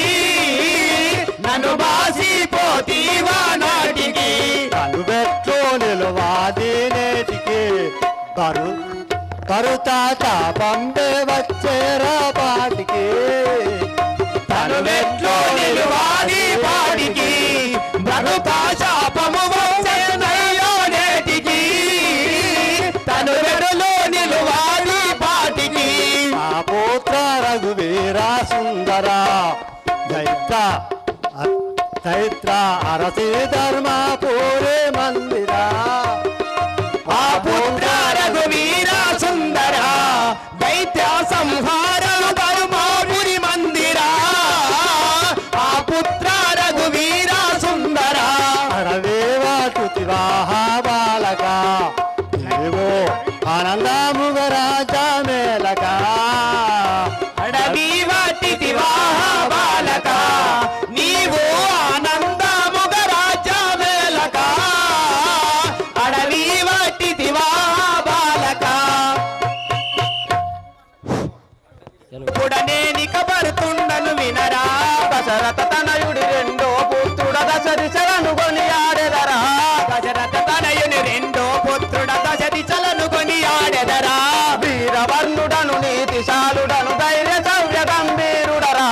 నన్ను బాసిపోతీవా కరుతాత పంపే వచ్చేరా పాటికి తను మెట్లో నిలువాది పాటికి బ్రతుకా శాపము వచ్చేనయ్యో నేటికి తను మెడలో నిలువాది పాటికి ఆ పుత్ర రఘువీర సుందర చైత్ర అరసి ధర్మ పూరే మందిరా ఆ పుత్ర రఘువీర సుందర దైత్య సంహార ధర్మాపురి మందిరా ఆ పుత్ర రఘువీర సుందర అడవేవాటుతివాహ బాలక ఏవో ఆనందముగరాజ మేలక అడవి వాటితివాహ బాలక నీవు ఆనందముగరాజ మేలక అడవి నికబడుతుండను వినరా దశరథ తనయుడి రెండో పుత్రుడ దశ దిశలను కొని ఆడెదరా దశరథ తనయుని రెండో పుత్రుడ దశ దిశలను కొని ఆడెదరా వీరవర్ణుడను నీతిశాలుడను ధైర్య శౌర్య గంభీరుడరా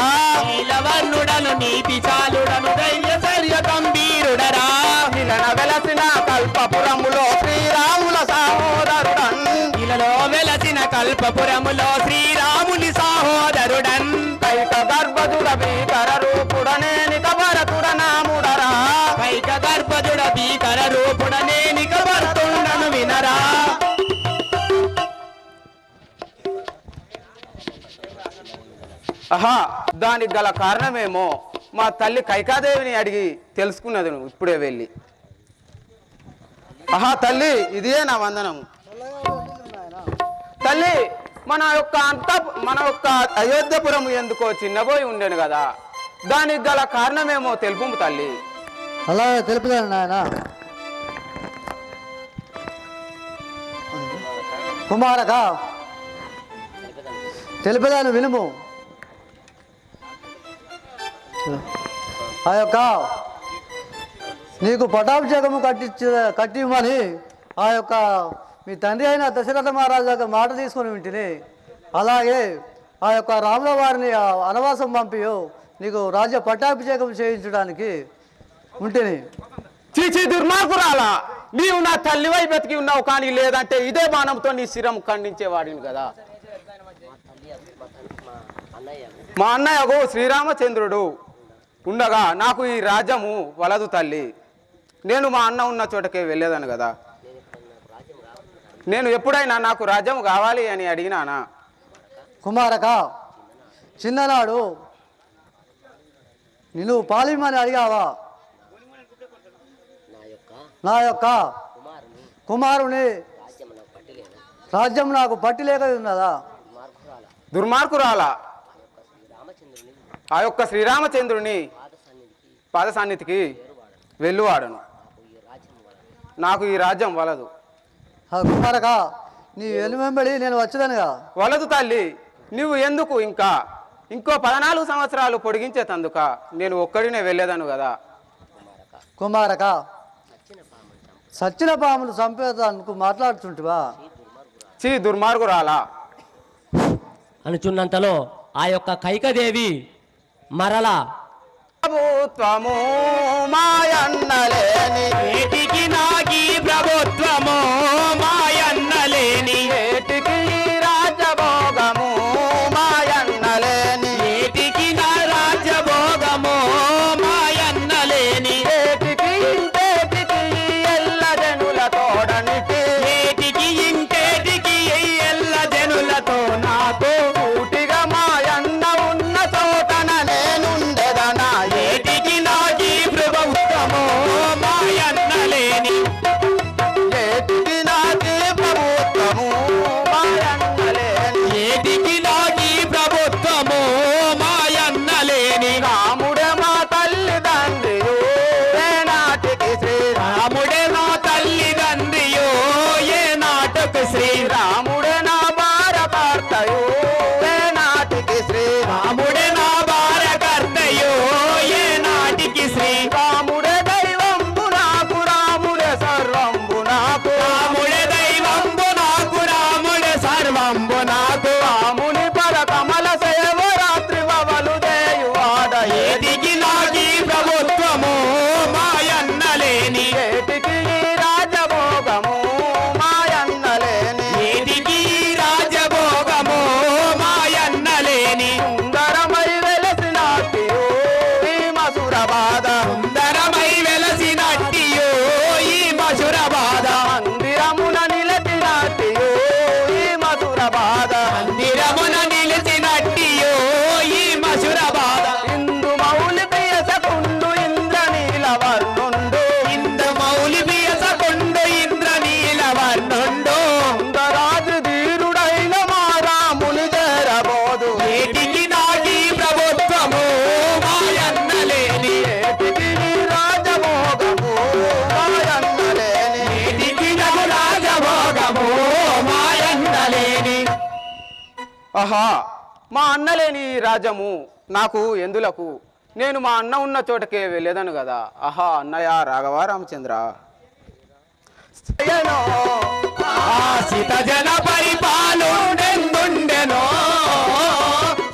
నీలవర్ణుడను నీతిశాలుడను ధైర్య శౌర్య గంభీరుడరా ఇలన వెలసిన కల్పపురములో శ్రీరాముల సహోదరుడన్ ఇలలో వెలసిన కల్పపురములో శ్రీరాముని సహోదరుడన్ కైక గర్భజుడ భీకర రూపుడనేనిక భరతుడ నాముడరా కైక గర్భజుడ భీకర రూపుడనేనిక భరతుండను వినరా ఆహా దానికి గల కారణమేమో మా తల్లి కైకాదేవిని అడిగి తెలుసుకున్నది నువ్వు ఇప్పుడే వెళ్ళి. ఆహా తల్లి, ఇదే నా వందనము. తల్లి, మన యొక్క అయోధ్యపురం ఎందుకో చిన్నబోయి ఉండేను కదా, దానికి గల కారణమేమో తెలుపు తల్లి. అలా తెలుపుతాను నాయన. కుమారక తెలుపుదాను వినుము. ఆ యొక్క నీకు పట్టాభిషేకము కట్టిమని ఆ యొక్క మీ తండ్రి అయిన దశరథ మహారాజు దగ్గర మాట తీసుకొని వింటిని. అలాగే ఆ యొక్క రాముల వారిని వనవాసం పంపియో నీకు రాజ్య పట్టాభిషేకం చేయించడానికి ఉంటిని. చీచి దుర్మార్గురాలా, నీవు నా తల్లివై బతికి ఉన్నావు, కానీ లేదంటే ఇదే బాణంతో నీ శిరం ఖండించేవాడిని కదా. మా అన్నయ్యకు శ్రీరామచంద్రుడు ఉండగా నాకు ఈ రాజ్యము వలదు తల్లి. నేను మా అన్న ఉన్న చోటకే వెళ్ళేదాను కదా. నేను ఎప్పుడైనా నాకు రాజ్యం కావాలి అని అడిగినానా? కుమారక, చిన్ననాడు నిన్ను పాలిమని అడిగావా? నా యొక్క కుమారుని రాజ్యం నాకు పట్టిలేక ఉన్నదా? దుర్మార్గురాలా, ఆ యొక్క శ్రీరామచంద్రుని పాద సన్నిధికి వెళ్ళువాడను. నాకు ఈ రాజ్యం వలదు. కుమారక, నీ వెనువెంబడి నేను వచ్చేదనుగా. వలదు తల్లి, నువ్వు ఎందుకు ఇంకో 14 సంవత్సరాలు పొడిగించేతందుక నేను ఒక్కడినే వెళ్ళేదాను కదా. కుమారక, సచ్చిన పాములు చంపేదానికి మాట్లాడుతుంటివా? చీ దుర్మార్గురాలా అనుచున్నంతలో ఆ యొక్క కైకదేవి మరలా ప్రభుత్వము మాయన్నలేని ఏటికి నాకి ప్రభుత్వము మాయన్నలేని ఏటికి రాజభోగము మాయన్నలేని ఏటికి నా రాజభోగము మాయన్నలేని ఏటికి ఇంటేటికి ఎల్ల జనుల తోడనికి ఏటికి ఇంటేటికి ఎల్ల జనులతో నాతో పూటిగా మాయన్న ఉన్న చోటన నేనుండెదనా ఏటికి నాకి ప్రభుత్వము మాయన్నలేని ఏటికి నాకి ప్రభుత్వము మాయన్నలేని ఏటికి రాజభోగము మాయన్నలేని ఏటికి రాజభోగము మాయన్నలేని సుందరమై వెలసినాటియో ఈ మసురబాద సుందరమై వెలసినట్టియో ఈ మసురబాద మందిరమున నిలచినాటియో ఈ మసురబాద మందిరమున నిలిచినట్టియో ఈ మసురబాద ఇందు మౌలి ప్రియసకుండు ఇంద్రనీల వర్ణుండు ఇందు మౌలి బియసకొండు ఇంద్రనీల వర్ణుండు రాజు ధీరుడైన మారాముని చేరబోదు ఏటికి నాకి ప్రభుత్వము మాయన్నలేని ఏటికి రాజభోగము మాయన్నలేని ఏటికి నగు రాజభోగము మాయన్నలేని ఆహా మా అన్నలేని ఈ రాజ్యము నాకు ఎందులకు నేను మా అన్న ఉన్న చోటకే వెళ్ళేదను కదా ఆహా అన్నయ్య రాఘవ రామచంద్ర ఆశిత జన పరిపాలుండెందుండెనో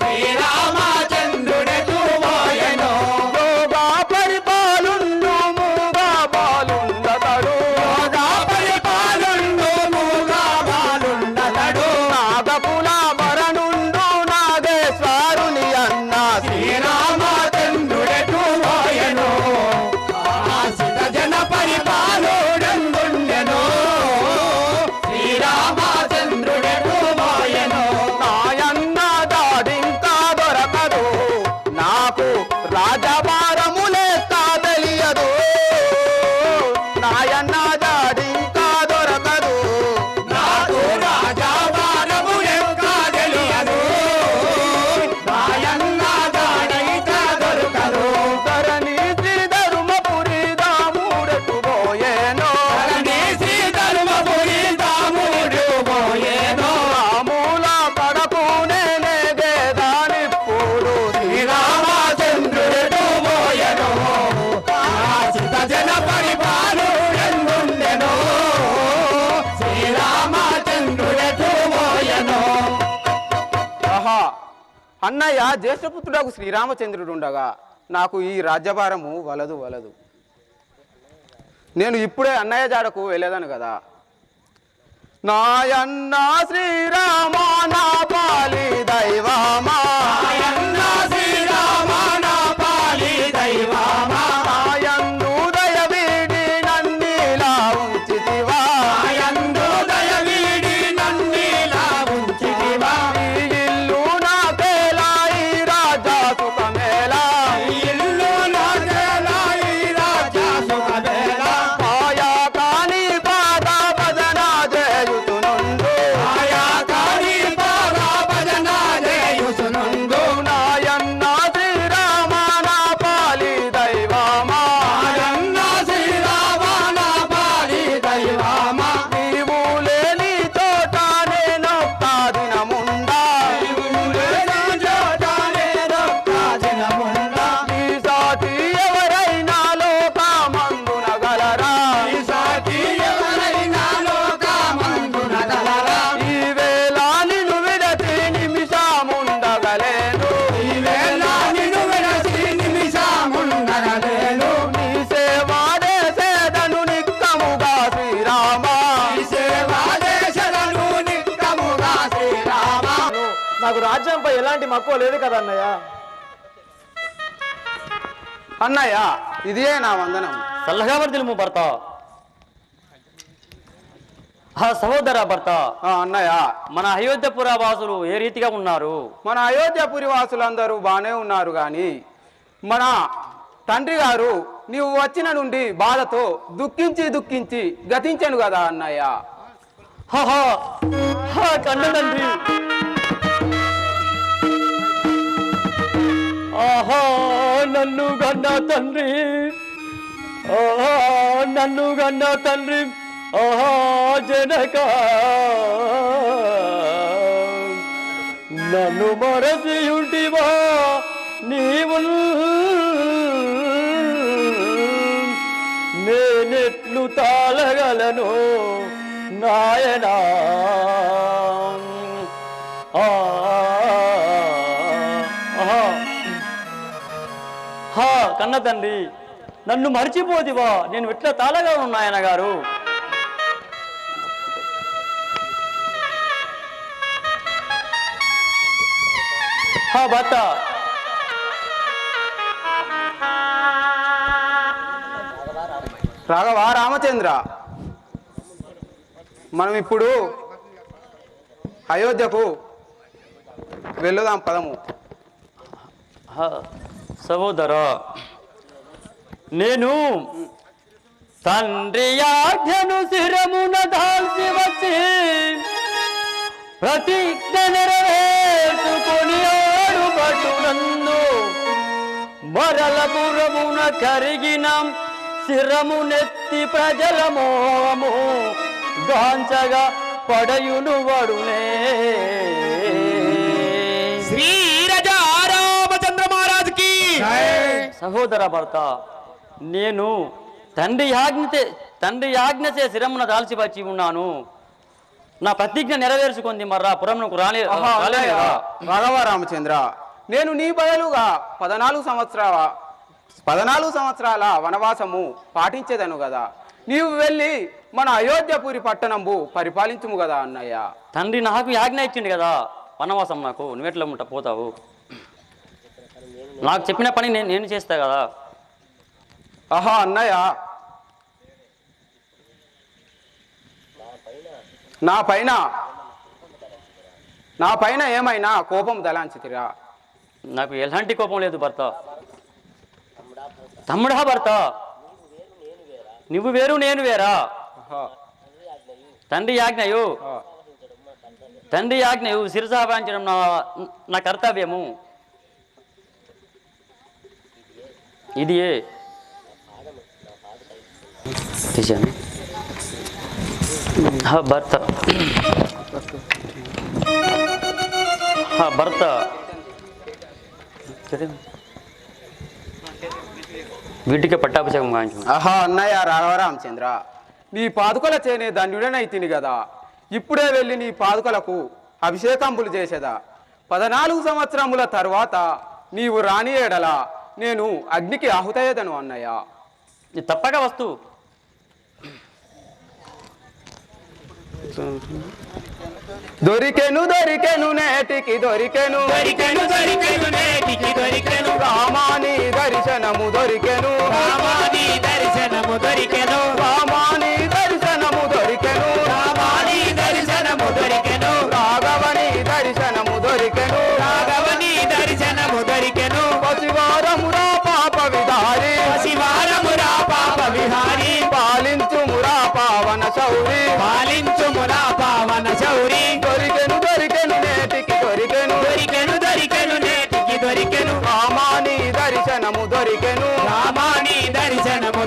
శ్రీరామచంద్రుడెటు మోయెనో యోగా పరిపాలుండు మూగా బాలుండతడు యోగా పరిపాలుండు మూగా బాలుండతడు నాగపుల భరణుండు నాగేశ్వరుని అన్న శ్రీరామచంద్రుడెటు మోయెనో ఆశిత జన పరిపాలుండెందుండెనో శ్రీరామచంద్రుడెటు మోయెనో నాయన్న దాడింకా దొరకదు నాకు రాజభారము లెక్క తెలియదు నాయన్న దాడింకా దొరకదు నాకు రాజావారము లెక్క తెలియదు నాయన్న దాడైత దొరకదు ధరణి శ్రీధర్మపురి దాముడకు పోయేనో ధరణి ధర్మపురి దాముడు పోయేనో రాముల పడకు నేనే గేదానిప్పుడు శ్రీరామచంద్రుడు పోయెనో ఆశిత జన పరిపాలుండెందుండెనో శ్రీరామచంద్రుడు పోయెనో ఆహా అన్నయ్య జ్యేష్ఠపుత్రుడకు శ్రీరామచంద్రుడు ఉండగా నాకు ఈ రాజ్యభారము వలదు వలదు నేను ఇప్పుడే అన్నయ్య జాడకు వెళ్ళేదాను కదా నాయన్న శ్రీరామ నా పాలి దైవమా నాయన్న శ్రీరామ నా పాలి దైవమా నాయందు దయ వీడి నన్నిలా ఉంచితివా నాయందు దయ వీడి నన్నిలా ఉంచితివా ఈ ఇల్లు నాకేలా ఈ రాజా సుఖమేలా ఇల్లు నాకేలా ఈ రాజా సుఖమేలా ఆయా కాని పాద భజన చేయుతునుండు ఆయా కాని బాగా భజన చేయుచునుండు నాయన్న శ్రీరామ నా పాలి దైవమా నాయన్న శ్రీరామ నా పాలి దైవమా నీవు లేని చోట నేనొక్క దినముండా ఈ సాటి ఎవరైనా లోకమందున గలరా ఈ వేళ నిన్ను విడచి నిమిషముండగలేను నీ సేవాడే సేదను నిక్కముగా శ్రీరామా నాకు రాజ్యంపై ఎలాంటి మక్కువ లేదు కదా అన్నయ్య. అన్నయ్య ఇదే నా వందనం చల్లగా వర్దిల్ము భర్త ఆ సహోదర భర్త అన్నయ్య మన అయోధ్యపుర వాసులు ఏ రీతిగా ఉన్నారు? మన అయోధ్యపురి వాసులందరూ బాగానే ఉన్నారు కానీ మన తండ్రి గారు నీవు వచ్చిన నుండి బాధతో దుఃఖించి దుఃఖించి గతించను కదా అన్నయ్య కన్న తండ్రి ఆహా నన్ను గన్న తండ్రి ఆహా నన్ను గన్న తండ్రి ఆహా జనక నన్ను మరచి ఉంటివా నీవు నేనెట్లు తాళగలను నాయనా హా కన్న తండ్రి, నన్ను మర్చిపోతివా? నేను ఎట్లా తాళగా ఉన్నాయన గారు. హా భర్త, రాఘవ రామచంద్ర, మనం ఇప్పుడు అయోధ్యకు వెళ్ళుదాం పదము. సహోదరా, నేను తండ్రి ఆజ్ఞను శిరమున దాల్చి వచ్చి ప్రతిజ్ఞ నెరవేర్చుకొని ఆడుబట్టునందు మరలపురమున కరిగిన శిరమునెత్తి ప్రజల మోహము గాంచగా పడయును వడునే. శ్రీ రాజా రామచంద్ర మహారాజుకి సహోదర భర్త, నేను తండ్రి ఆజ్ఞచే శిరమున దాల్చి వచ్చి ఉన్నాను. నా ప్రతిజ్ఞ నెరవేర్చుకుంది మర్రా పురమునకు రాలే. రాఘవ రామచంద్ర, నేను నీ బదులుగా 14 సంవత్సరాల వనవాసము పాటించేదను కదా. నీవు వెళ్ళి మన అయోధ్యపురి పట్టణంబు పరిపాలించుము కదా అన్నయ్య. తండ్రి నాకు ఆజ్ఞ ఇచ్చింది కదా వనవాసం, నాకు నువ్వెట్లా పోతావు? నాకు చెప్పిన పని నేను చేస్తా కదా. ఆహా అన్నయ్య, నా పైన ఏమైనా కోపం దలాంచితిరా? నాకు ఎలాంటి కోపం లేదు భర్త. తమ్ముడా భర్త, నువ్వు వేరు నేను వేరా? తండ్రి ఆజ్ఞయు శిరసాపాంచడం నా కర్తవ్యము. ఇది భర్త భర్త వీటికి పట్టాభిషేకం గాంచు. ఆహా అన్నయ్య రాఘవరామచంద్ర, నీ పాదుకల చేనే దండుడనైతిని కదా. ఇప్పుడే వెళ్ళి నీ పాదుకలకు అభిషేకంబులు చేసేదా. 14 సంవత్సరముల తర్వాత నీవు రాని ఎడల నేను అగ్నికి ఆహుతయ్యేదను అన్నయ్య. తప్పక వస్తు. దొరికెను నేటికి దొరికెను రామాని దర్శనము దొరికెను రామాని దర్శనము దొరికెను రాఘవని దర్శనము దొరికెను పసివారమురా పాప విహారి పాలించుమురా పావన శౌరి దొరికెను నేటికి దొరికెను రామాని దర్శనము దొరికెను రాఘవని దర్శనము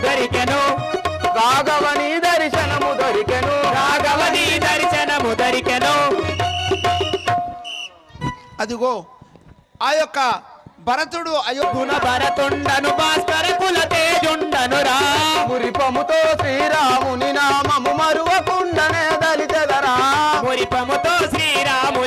దొరికెను అదిగో ఆ యొక్క భరతుడు భరతుండను భాస్కర కుల తేజుండను రా. మురిపముతో శ్రీరాముని నామము మరువకుండనే దలిచెదరా. మురిపముతో శ్రీరాము